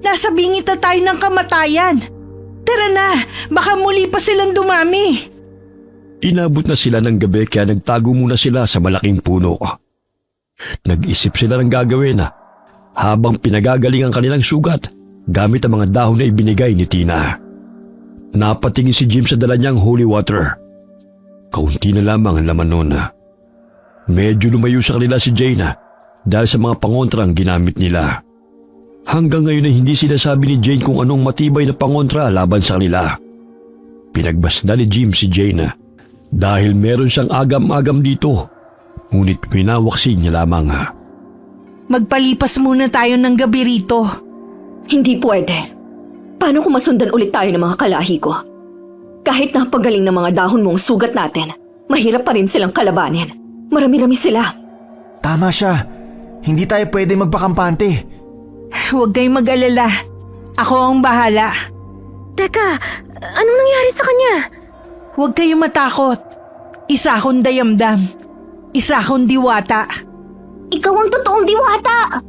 Nasa bingit na tayo ng kamatayan. Tara na, baka muli pa silang dumami. Inabot na sila ng gabi kaya nagtago muna sila sa malaking puno. Nag-isip sila ng gagawin habang pinagagaling ang kanilang sugat gamit ang mga dahon na ibinigay ni Tina. Napatingin si Jim sa dala niyang holy water. Kaunti na lamang ang laman nun. Medyo lumayo sa kanila si Jane dahil sa mga pangontrang ginamit nila. Hanggang ngayon ay hindi sinasabi ni Jane kung anong matibay na pangontra laban sa kanila. Pinagbasda ni Jim si Jane dahil meron siyang agam-agam dito, ngunit winawaksin niya lamang. Magpalipas muna tayo ng gabi rito. Hindi pwede. Paano kung masundan ulit tayo ng mga kalahi ko? Kahit napagaling ng mga dahon mong sugat natin, mahirap pa rin silang kalabanin. Marami-rami sila. Tama siya. Hindi tayo pwede magpakampante. Huwag kayong mag-alala. Ako ang bahala. Teka, anong nangyari sa kanya? Huwag kayong matakot. Isa akong dayamdam. Isa akong diwata. Ikaw ang totoong diwata!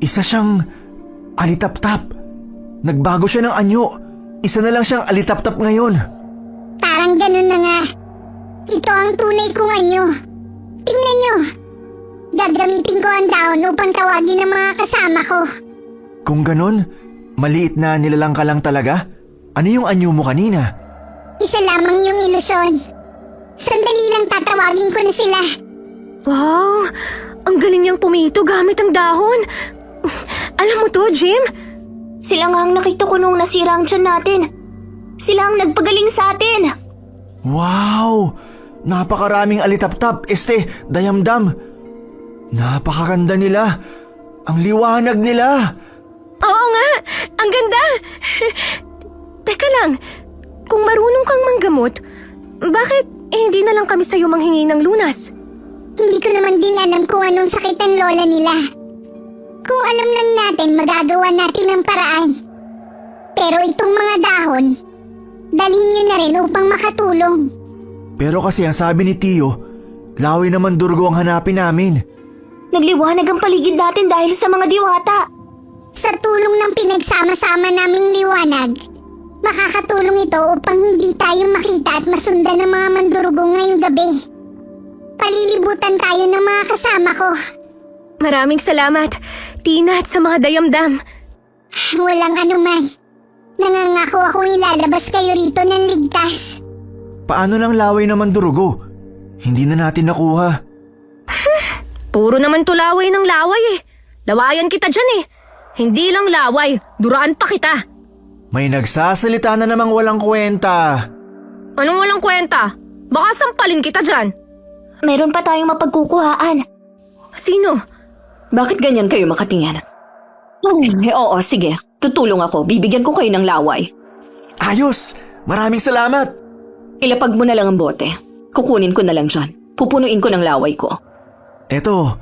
Isa siyang alitap-tap. Nagbago siya ng anyo. Isa na lang siyang alitap-tap ngayon. Parang ganun na nga. Ito ang tunay kong anyo. Tingnan nyo. Gagamitin ko ang dahon upang tawagin ang mga kasama ko. Kung ganun, maliit na nilalang ka lang talaga? Ano yung anyo mo kanina? Isa lamang yung ilusyon. Sandali lang tatawagin ko na sila. Wow, ang galing niyang pumito gamit ang dahon. Alam mo to, Jim? Sila nga ang nakita ko nung nasira ang tiyan natin. Sila ang nagpagaling sa atin. Wow! Napakaraming alitap-tap, dayamdam. Napakaganda nila. Ang liwanag nila. Oo nga, ang ganda. Teka lang, kung marunong kang manggamot, bakit hindi na lang kami sa'yo manghingi ng lunas? Hindi ko naman din alam kung anong sakit ang lola nila. Kung alam lang natin, magagawa natin ang paraan. Pero itong mga dahon, dalhin nyo na rin upang makatulong. Pero kasi ang sabi ni Tio, Laway na Mandurgo ang hanapin namin. Nagliwanag ang paligid natin dahil sa mga diwata. Sa tulong ng pinagsama-sama naming liwanag, makakatulong ito upang hindi tayo makita at masundan ng mga Mandurugo ngayong gabi. Palilibutan tayo ng mga kasama ko. Maraming salamat, Tina, at sa mga dayamdam. Walang anuman. Nangangako akong ilalabas kayo rito ng ligtas. Paano ng laway na Mandurugo? Hindi na natin nakuha. Puro naman to laway ng laway eh. Lawayan kita dyan eh. Hindi lang laway, duraan pa kita. May nagsasalita na namang walang kwenta. Anong walang kwenta? Baka sampalin kita dyan. Meron pa tayong mapagkukuhaan. Sino? Bakit ganyan kayo makatingin? Oo, sige. Tutulong ako. Bibigyan ko kayo ng laway. Ayos! Maraming salamat! Ilapag mo na lang ang bote. Kukunin ko na lang dyan. Pupunuin ko ng laway ko. Eto,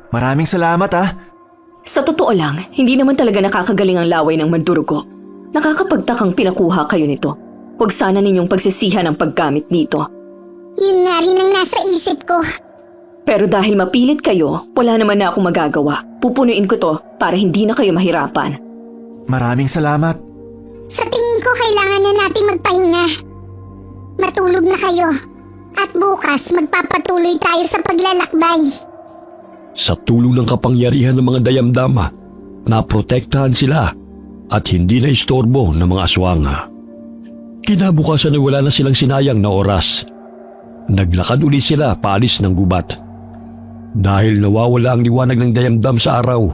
maraming salamat ah. Sa totoo lang, hindi naman talaga nakakagaling ang laway ng Mandurugo. Nakakapagtakang pinakuha kayo nito. Huwag sana ninyong pagsisihan ang paggamit dito. Yun nga rin ang nasa isip ko. Pero dahil mapilit kayo, wala naman na akong magagawa. Pupunuin ko to para hindi na kayo mahirapan. Maraming salamat. Sa tingin ko kailangan na natin magpahinga. Matulog na kayo. At bukas magpapatuloy tayo sa paglalakbay. Sa tulong ng kapangyarihan ng mga dayamdama, naprotektahan sila at hindi na istorbo ng mga aswang. Kinabukasan ay wala na silang sinayang na oras. Naglakad ulit sila paalis ng gubat. Dahil nawawala ang liwanag ng dayamdam sa araw,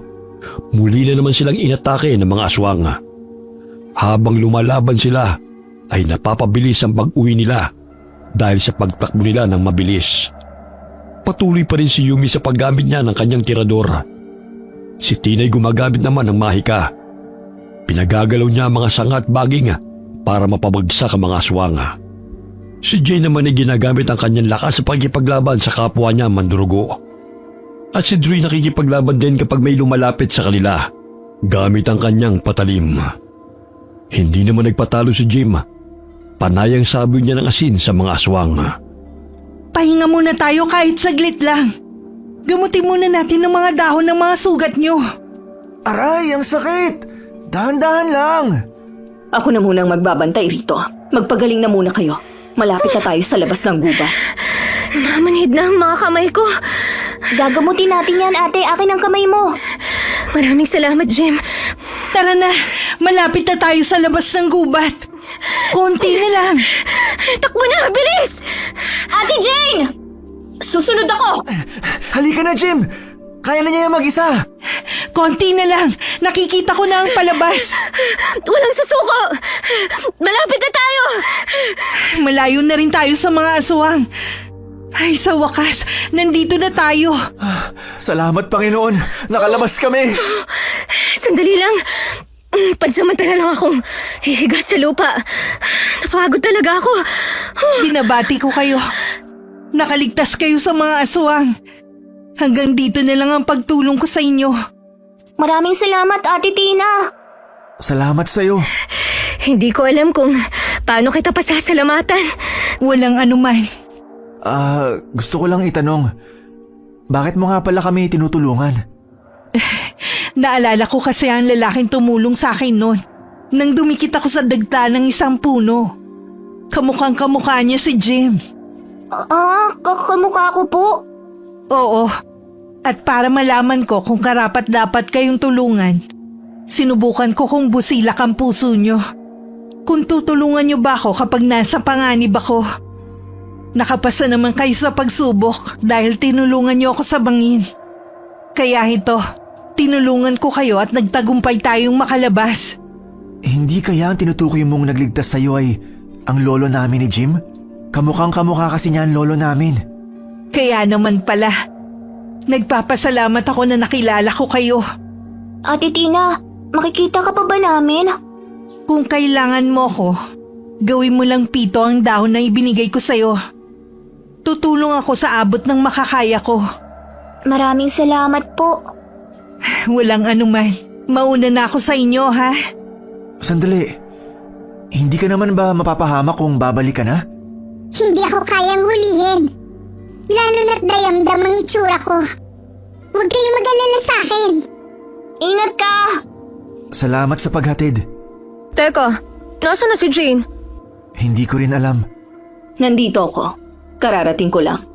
muli na naman silang inatake ng mga aswang. Habang lumalaban sila, ay napapabilis ang pag-uwi nila dahil sa pagtakbo nila ng mabilis. Patuloy pa rin si Yumi sa paggamit niya ng kanyang tirador. Si Tina ay gumagamit naman ng mahika. Pinagagalaw niya ang mga sanga at baging para mapabagsak ang mga aswang. Si Jay naman ay ginagamit ang kanyang lakas sa pagkipaglaban sa kapwa niya Mandurugo. At si Dre nakikipaglaban din kapag may lumalapit sa kanila, gamit ang kanyang patalim. Hindi naman nagpatalo si Jim. Panay ang sabi niya ng asin sa mga aswang. Pahinga muna tayo kahit saglit lang. Gamutin muna natin ng mga dahon ng mga sugat nyo. Aray, ang sakit! Dahan-dahan lang! Ako na munang magbabantay rito. Magpagaling na muna kayo. Malapit na tayo sa labas ng gubat. Mamanhid na ang mga kamay ko. Gagamutin natin yan, ate. Akin ang kamay mo. Maraming salamat, Jim. Tara na, malapit na tayo sa labas ng gubat. Konti na lang. Takbo na, bilis! Ate Jane! Susunod ako! Halika na, Jim! Kaya na niya yung mag-isa! Konti na lang. Nakikita ko na ang palabas. Walang susuko! Malapit na tayo! Malayo na rin tayo sa mga aswang. Ay, sa wakas, nandito na tayo. Salamat, Panginoon! Nakalabas kami! Sandali lang. Pansamantala lang akong hihiga sa lupa. Napagod talaga ako. Binabati ko kayo. Nakaligtas kayo sa mga aswang. Hanggang dito na lang ang pagtulong ko sa inyo. Maraming salamat, Ate Tina. Salamat sa'yo. Hindi ko alam kung paano kita pasasalamatan. Walang anuman. Gusto ko lang itanong, bakit mo nga pala kami tinutulungan? Naalala ko kasi ang lalaking tumulong sa akin noon. Nang dumikit ako sa dagta ng isang puno. Kamukhang kamukha niya si Jim. Kamukha ko po. Oo. At para malaman ko kung karapat-dapat kayong tulungan, sinubukan ko kung busilak ang puso niyo. Kung tutulungan niyo ba ako kapag nasa panganib ako. Nakapasa naman kayo sa pagsubok dahil tinulungan niyo ako sa bangin. Kaya ito, tinulungan ko kayo at nagtagumpay tayong makalabas. Hindi kaya ang tinutukoy mong nagligtas sa'yo ay ang lolo namin ni Jim? Kamukhang kamukha kasi niya ang lolo namin. Kaya naman pala, nagpapasalamat ako na nakilala ko kayo. Ate Tina, makikita ka pa ba namin? Kung kailangan mo ko, gawin mo lang pito ang dahon na ibinigay ko sa'yo. Tutulong ako sa abot ng makakaya ko. Maraming salamat po. Walang anuman. Mauna na ako sa inyo, ha? Sandali, hindi ka naman ba mapapahamak kung babalik ka na? Hindi ako kayang hulihin. Lalo na't dayamdam ang itsura ko. Huwag kayong mag-alala sa akin. Ingat ka! Salamat sa paghatid. Teka, nasa na si Jane? Hindi ko rin alam. Nandito ako. Kararating ko lang.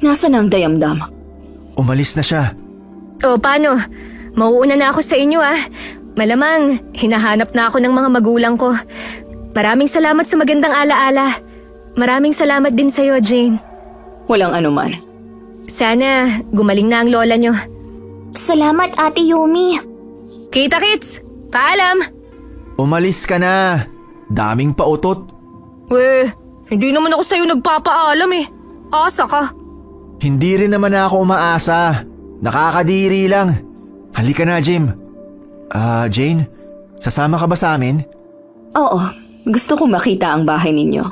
Nasaan ang dayamdam? Umalis na siya. O paano? Mauuna na ako sa inyo Malamang, hinahanap na ako ng mga magulang ko. Maraming salamat sa magandang alaala. Maraming salamat din sa'yo, Jane. Walang anuman. Sana gumaling na ang lola nyo. Salamat, Ate Yumi. Kita-kits! Paalam! Umalis ka na. Daming pautot. Hindi naman ako sa'yo nagpapaalam Asa ka. Hindi rin naman ako umaasa. Nakakadiri lang. Halika na, Jim. Jane, sasama ka ba sa amin? Oo, gusto kong makita ang bahay ninyo.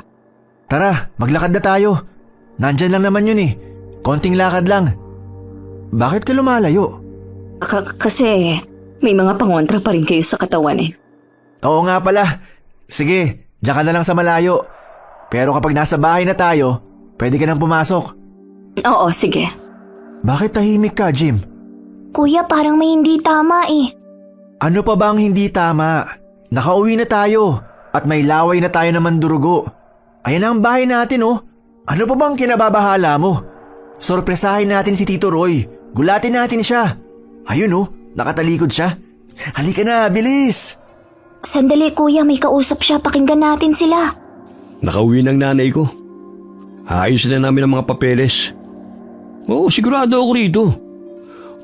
Tara, maglakad na tayo. Nandyan lang naman yun Konting lakad lang. Bakit ka lumalayo? Kasi may mga pangontra pa rin kayo sa katawan Oo nga pala. Sige, diyan ka na lang sa malayo. Pero kapag nasa bahay na tayo, pwede ka nang pumasok. Oo, sige. Bakit tahimik ka, Jim? Kuya, parang may hindi tama Ano pa bang hindi tama? Nakauwi na tayo at may laway na tayo na mandurugo. Ayan ang bahay natin Ano pa bang kinababahala mo? Sorpresahin natin si Tito Roy. Gulatin natin siya. Ayun nakatalikod siya. Halika na, bilis! Sandali, kuya, may kausap siya. Pakinggan natin sila. Nakauwi ng nanay ko. Ayusin na namin ang mga papeles. Oo, sigurado ako rito.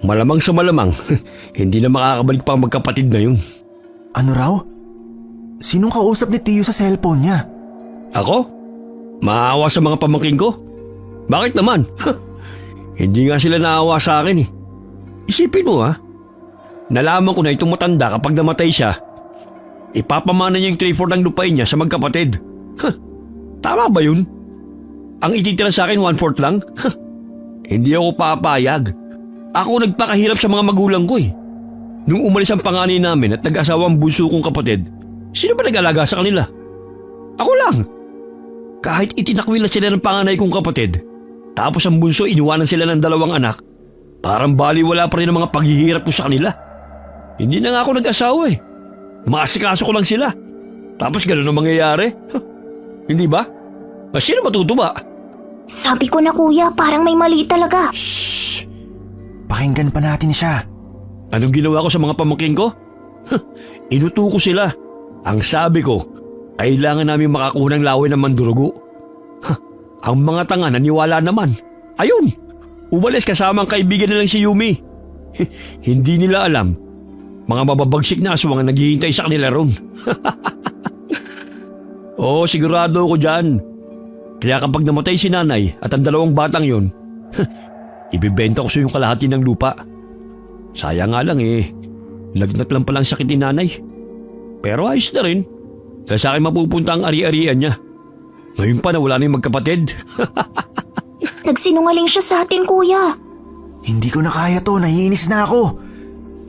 Malamang sa malamang, hindi na makakabalik pa ang magkapatid na yun. Ano raw? Sinong kausap ni Tio sa cellphone niya? Ako? Maawa sa mga pamangkin ko? Bakit naman? Hindi nga sila naawa sa akin Isipin mo nalaman ko na itong matanda kapag namatay siya, ipapamana niya yung 3/4 ng lupain niya sa magkapatid. Tama ba yun? Ang ititira sa akin 1/4 lang? Hindi ako papayag. Ako nagpakahirap sa mga magulang ko Nung umalis ang panganay namin at nag-asawang bunso kong kapatid, sino ba nag-alaga sa kanila? Ako lang. Kahit itinakwil sila ng panganay kong kapatid, tapos ang bunso iniwanan sila ng 2 anak, parang baliwala pa rin ang mga paghihirap ko sa kanila. Hindi na nga ako nag-asawa Maasikaso ko lang sila. Tapos ganun ang mangyayari. Hindi ba? Sino matutuwa? Sabi ko na, kuya, parang may mali talaga. Shh! Pakinggan pa natin siya. Anong ginawa ko sa mga pamangkin ko? Inuto ko sila. Ang sabi ko, kailangan namin makakuha ng laway ng mandurugo. Ang mga tanga naniwala naman. Ayun, umalis kasama ang kaibigan nilang si Yumi. Hindi nila alam. Mga mababagsik na aswang ang naghihintay sa kanila ron. Oo, sigurado ako dyan. Kaya kapag namatay si nanay at ang 2 batang yon, ibibenta ko sa yung kalahati ng lupa. Sayang nga lang lagnat lang palang sakit ni nanay. Pero ayos na rin. Dahil sa akin mapupunta ang ari-arian niya. Ngayon pa na wala na yung magkapatid. Nagsinungaling siya sa atin, kuya. Hindi ko na kaya to, nahiinis na ako.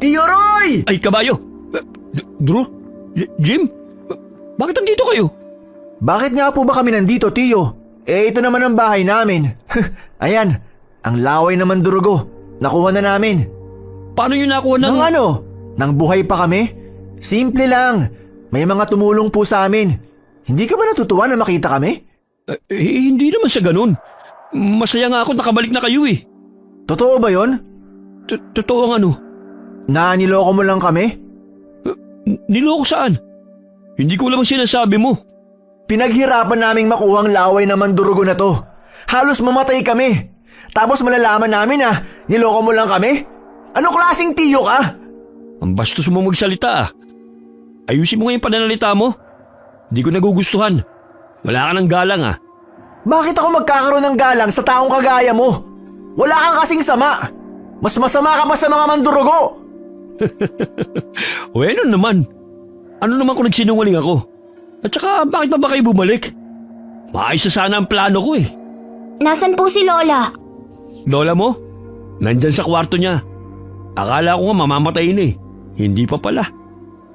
Tio Roy! Ay, kabayo! Drew? Jim? Bakit andito kayo? Bakit nga po ba kami nandito, Tio? Ito naman ang bahay namin. Ayan, ang laway naman durugo. Nakuha na namin. Paano nyo nakuha ng... Nang ano? Nang buhay pa kami? Simple lang. May mga tumulong po sa amin. Hindi ka ba natutuwa na makita kami? Hindi naman sa ganun. Masaya nga ako nakabalik na kayo Totoo ba yon? Totoo ang ano? Na niloko mo lang kami? Niloko saan? Hindi ko lamang sinasabi mo. Pinaghirapan naming makuha ang laway na mandurugo na to. Halos mamatay kami. Tapos malalaman namin na niloko mo lang kami? Ano klaseng tiyo ka? Ang bastos mo magsalita Ayusin mo nga yung pananalita mo. Di ko nagugustuhan. Wala ka ng galang Bakit ako magkakaroon ng galang sa taong kagaya mo? Wala kang kasing sama. Mas masama ka pa sa mga mandurugo. O ano naman? Ano naman kung nagsinungaling ako? At saka bakit pa ba kayo bumalik? Maayos na sana ang plano ko Nasaan po si Lola? Lola mo? Nandyan sa kwarto niya. Akala ko nga mamamatay na Hindi pa pala.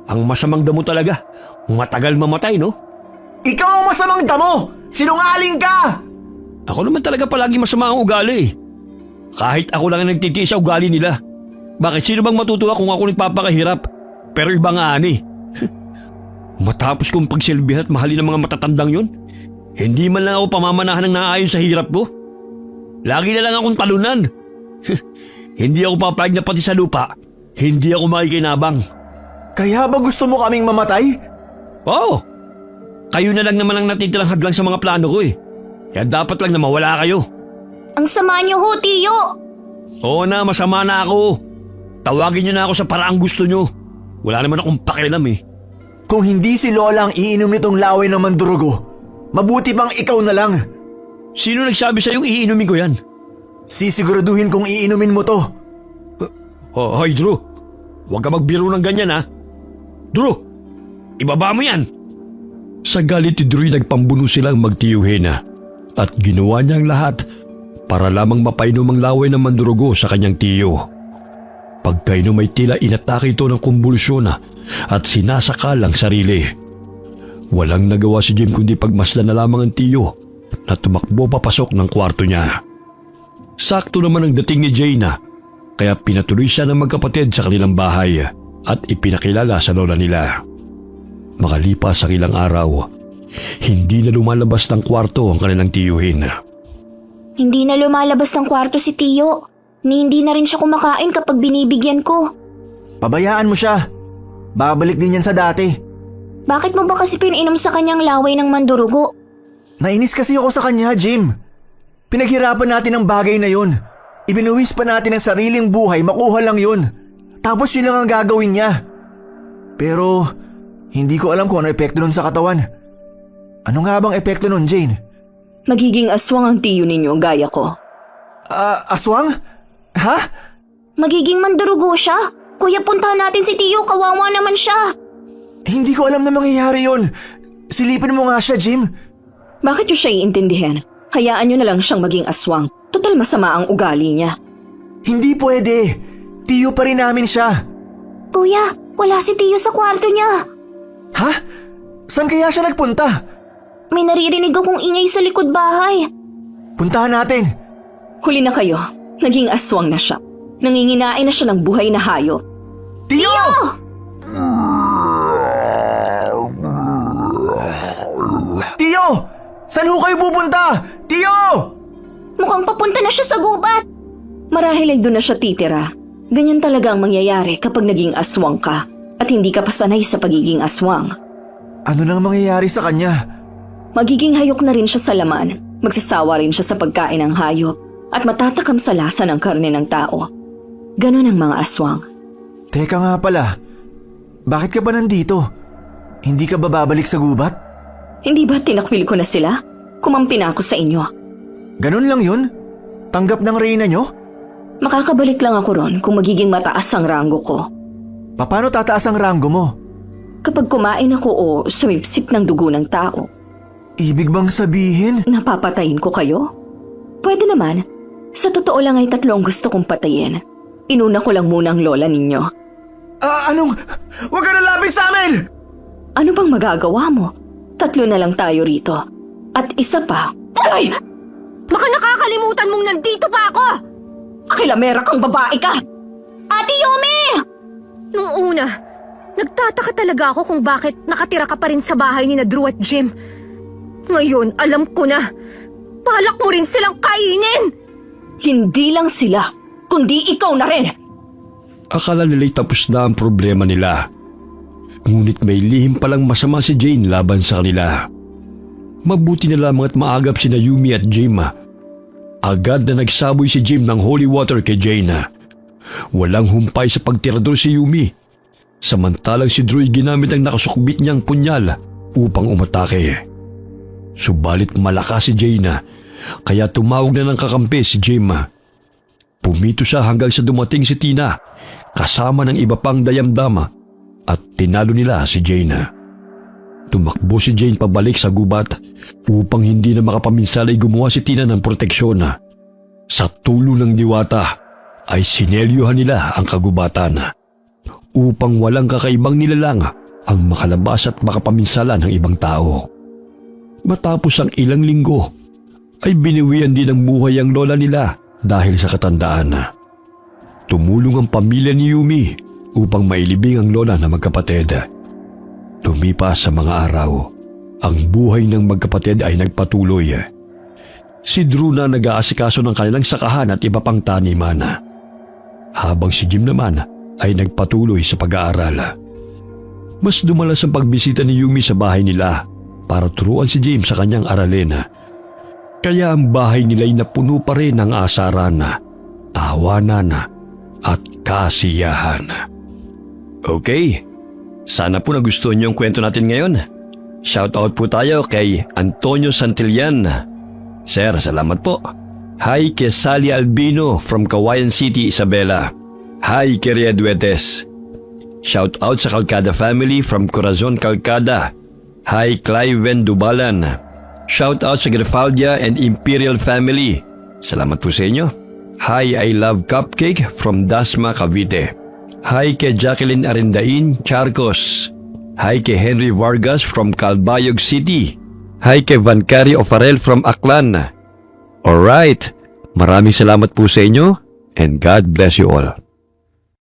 Ang masamang damo talaga. Matagal mamatay, no? Ikaw ang masamang damo! Sinungaling ka! Ako naman talaga palagi masama ang ugali. Kahit ako lang ang nagtitiis sa ugali nila. Bakit sino bang matutuwa kung ako nagpapakahirap? Pero iba nga ani. Matapos kong pagsilbihan at mahalin ng mga matatandang yun, hindi man lang ako pamamanahan ng naayon sa hirap ko. Lagi na lang akong talunan. Hindi ako papayag na pati sa lupa. Hindi ako makikinabang. Kaya ba gusto mo kaming mamatay? Oo. Kayo na lang naman ang natitirang hadlang sa mga plano ko eh. Kaya dapat lang na mawala kayo. Ang sama niyo ho, Tiyo! Oo na, masama na ako. Tawagin niyo na ako sa paraang gusto niyo. Wala naman akong pakialam eh. Kung hindi si Lola ang iinom nitong laway ng mandurugo, mabuti pang ikaw na lang. Sino nagsabi sa'yong iinumin ko yan? Sisiguraduhin kong iinumin mo to. Oh, hoy Drew. Huwag ka magbiro ng ganyan ha. Drew, ibaba mo yan. Sa galit ni Drew, nagpambuno silang magtiyuhin at ginawa niya ang lahat para lamang mapainom ang laway ng mandurugo sa kanyang tiyo. Pagkainom ay tila inatake ito ng kumbulusyon at sinasakal ang sarili. Walang nagawa si Jim kundi pagmasdan na lamang ang tiyo na tumakbo papasok ng kwarto niya. Sakto naman ang dating ni Jane kaya pinatuloy siya ng magkapatid sa kanilang bahay at ipinakilala sa lola nila. Makalipas ang ilang araw, hindi na lumalabas ng kwarto ang kanilang tiyuhin. Hindi na lumalabas ng kwarto si Tiyo. Ni hindi na rin siya kumakain kapag binibigyan ko. Pabayaan mo siya. Babalik din yan sa dati. Bakit mo ba kasi pininom sa kanyang laway ng mandurugo? Nainis kasi ako sa kanya, Jim. Pinaghirapan natin ang bagay na yun. Ibinuwis pa natin ang sariling buhay, makuha lang yun. Tapos yun lang ang gagawin niya. Pero hindi ko alam kung ano epekto nun sa katawan. Ano nga bang epekto nun, Jane? Magiging aswang ang tiyo ninyo gaya ko. Aswang? Ha? Magiging mandurugo siya? Kuya, puntahan natin si Tiyo, kawawa naman siya. Hindi ko alam na mangyayari yun. Silipin mo nga siya, Jim. Bakit nyo siya iintindihin? Hayaan nyo na lang siyang maging aswang. Total masama ang ugali niya. Hindi pwede. Tiyo pa rin namin siya. Kuya, wala si Tiyo sa kwarto niya. Ha? Saan kaya siya nagpunta? May naririnig akong ingay sa likod bahay. Puntahan natin. Huli na kayo. Naging aswang na siya. Nanginginain na siya ng buhay na hayop. Tiyo! Tiyo! Saan ho kayo pupunta? Tiyo! Mukhang papunta na siya sa gubat. Marahil ay doon na siya titira. Ganyan talaga ang mangyayari kapag naging aswang ka at hindi ka pasanay sa pagiging aswang. Ano nang mangyayari sa kanya? Magiging hayok na rin siya sa laman. Magsasawa rin siya sa pagkain ng hayop at matatakam sa lasa ng karne ng tao. Ganon ang mga aswang. Teka nga pala, bakit ka ba nandito? Hindi ka ba babalik sa gubat? Hindi ba tinakwil ko na sila? Kumampi na ako sa inyo. Ganon lang yun? Tanggap ng reyna nyo? Makakabalik lang ako ron kung magiging mataas ang ranggo ko. Paano tataas ang ranggo mo? Kapag kumain ako o sumipsip ng dugo ng tao, Ibig bang sabihin? napapatayin ko kayo? Pwede naman. Sa totoo lang ay 3 gusto kong patayin. Inuna ko lang muna ang lola ninyo. Anong? Huwag ka nalapit sa amin! Ano bang magagawa mo? 3 na lang tayo rito. At isa pa. Ay! Baka nakakalimutan mong nandito pa ako! Akilamera kang babae ka! Ate Yumi! Nung una, nagtataka talaga ako kung bakit nakatira ka pa rin sa bahay ni na Drew at Jim. Ngayon, alam ko na. Balak mo rin silang kainin! Hindi lang sila, kundi ikaw na rin! Akala nila'y tapos na ang problema nila. Ngunit may lihim palang masama si Jane laban sa kanila. Mabuti na lamang at maagap sina Yumi at Jim. Agad na nagsaboy si Jim ng holy water kay Jane. Walang humpay sa pagtirador si Yumi. Samantalang si Drew ginamit ang nakasukbit niyang punyal upang umatake. Subalit malakas si Jane, kaya tumawag na ng kakampi si Jim. Pumito siya hanggang sa dumating si Tina, kasama ng iba pang dayamdama, at tinalo nila si Jane. Tumakbo si Jane pabalik sa gubat upang hindi na makapaminsalay gumawa si Tina ng proteksyon. Sa tulong ng diwata ay sinelyuhan nila ang kagubatan upang walang kakaibang nilalang ang makalabas at makapaminsala ng ibang tao. Matapos ang ilang linggo, ay biniwian din ng buhay ang lola nila dahil sa katandaan. Tumulong ang pamilya ni Yumi upang mailibing ang lola na magkapatid. Lumipas sa mga araw, ang buhay ng magkapatid ay nagpatuloy. Si Drew na nag-aasikaso ng kanilang sakahan at iba pang taniman, habang si Jim naman ay nagpatuloy sa pag-aaral. Mas dumalas ang pagbisita ni Yumi sa bahay nila para turuan si Jim sa kanyang aralin. Kaya ang bahay nila ay napuno pa rin ng asaran, tawanan at kasiyahan. Okay, sana po nagustuhan niyo ang kwento natin ngayon. Shoutout po tayo kay Antonio Santillan. Sir, salamat po. Hi kay Sally Albino from Kawayan City, Isabela. Hi kay Ria Duetes. Shoutout sa Calcada family from Corazon, Calcada. Hi Cliven Dubalan. Shoutout sa Grafaldia and Imperial family. Salamat po sa inyo. Hi I Love Cupcake from Dasma, Cavite. Hi kay Jacqueline Arindain, Charcos. Hi kay Henry Vargas from Calbayog City. Hi kay Vancari Ofarel from Aklan. Alright, maraming salamat po sa inyo and God bless you all.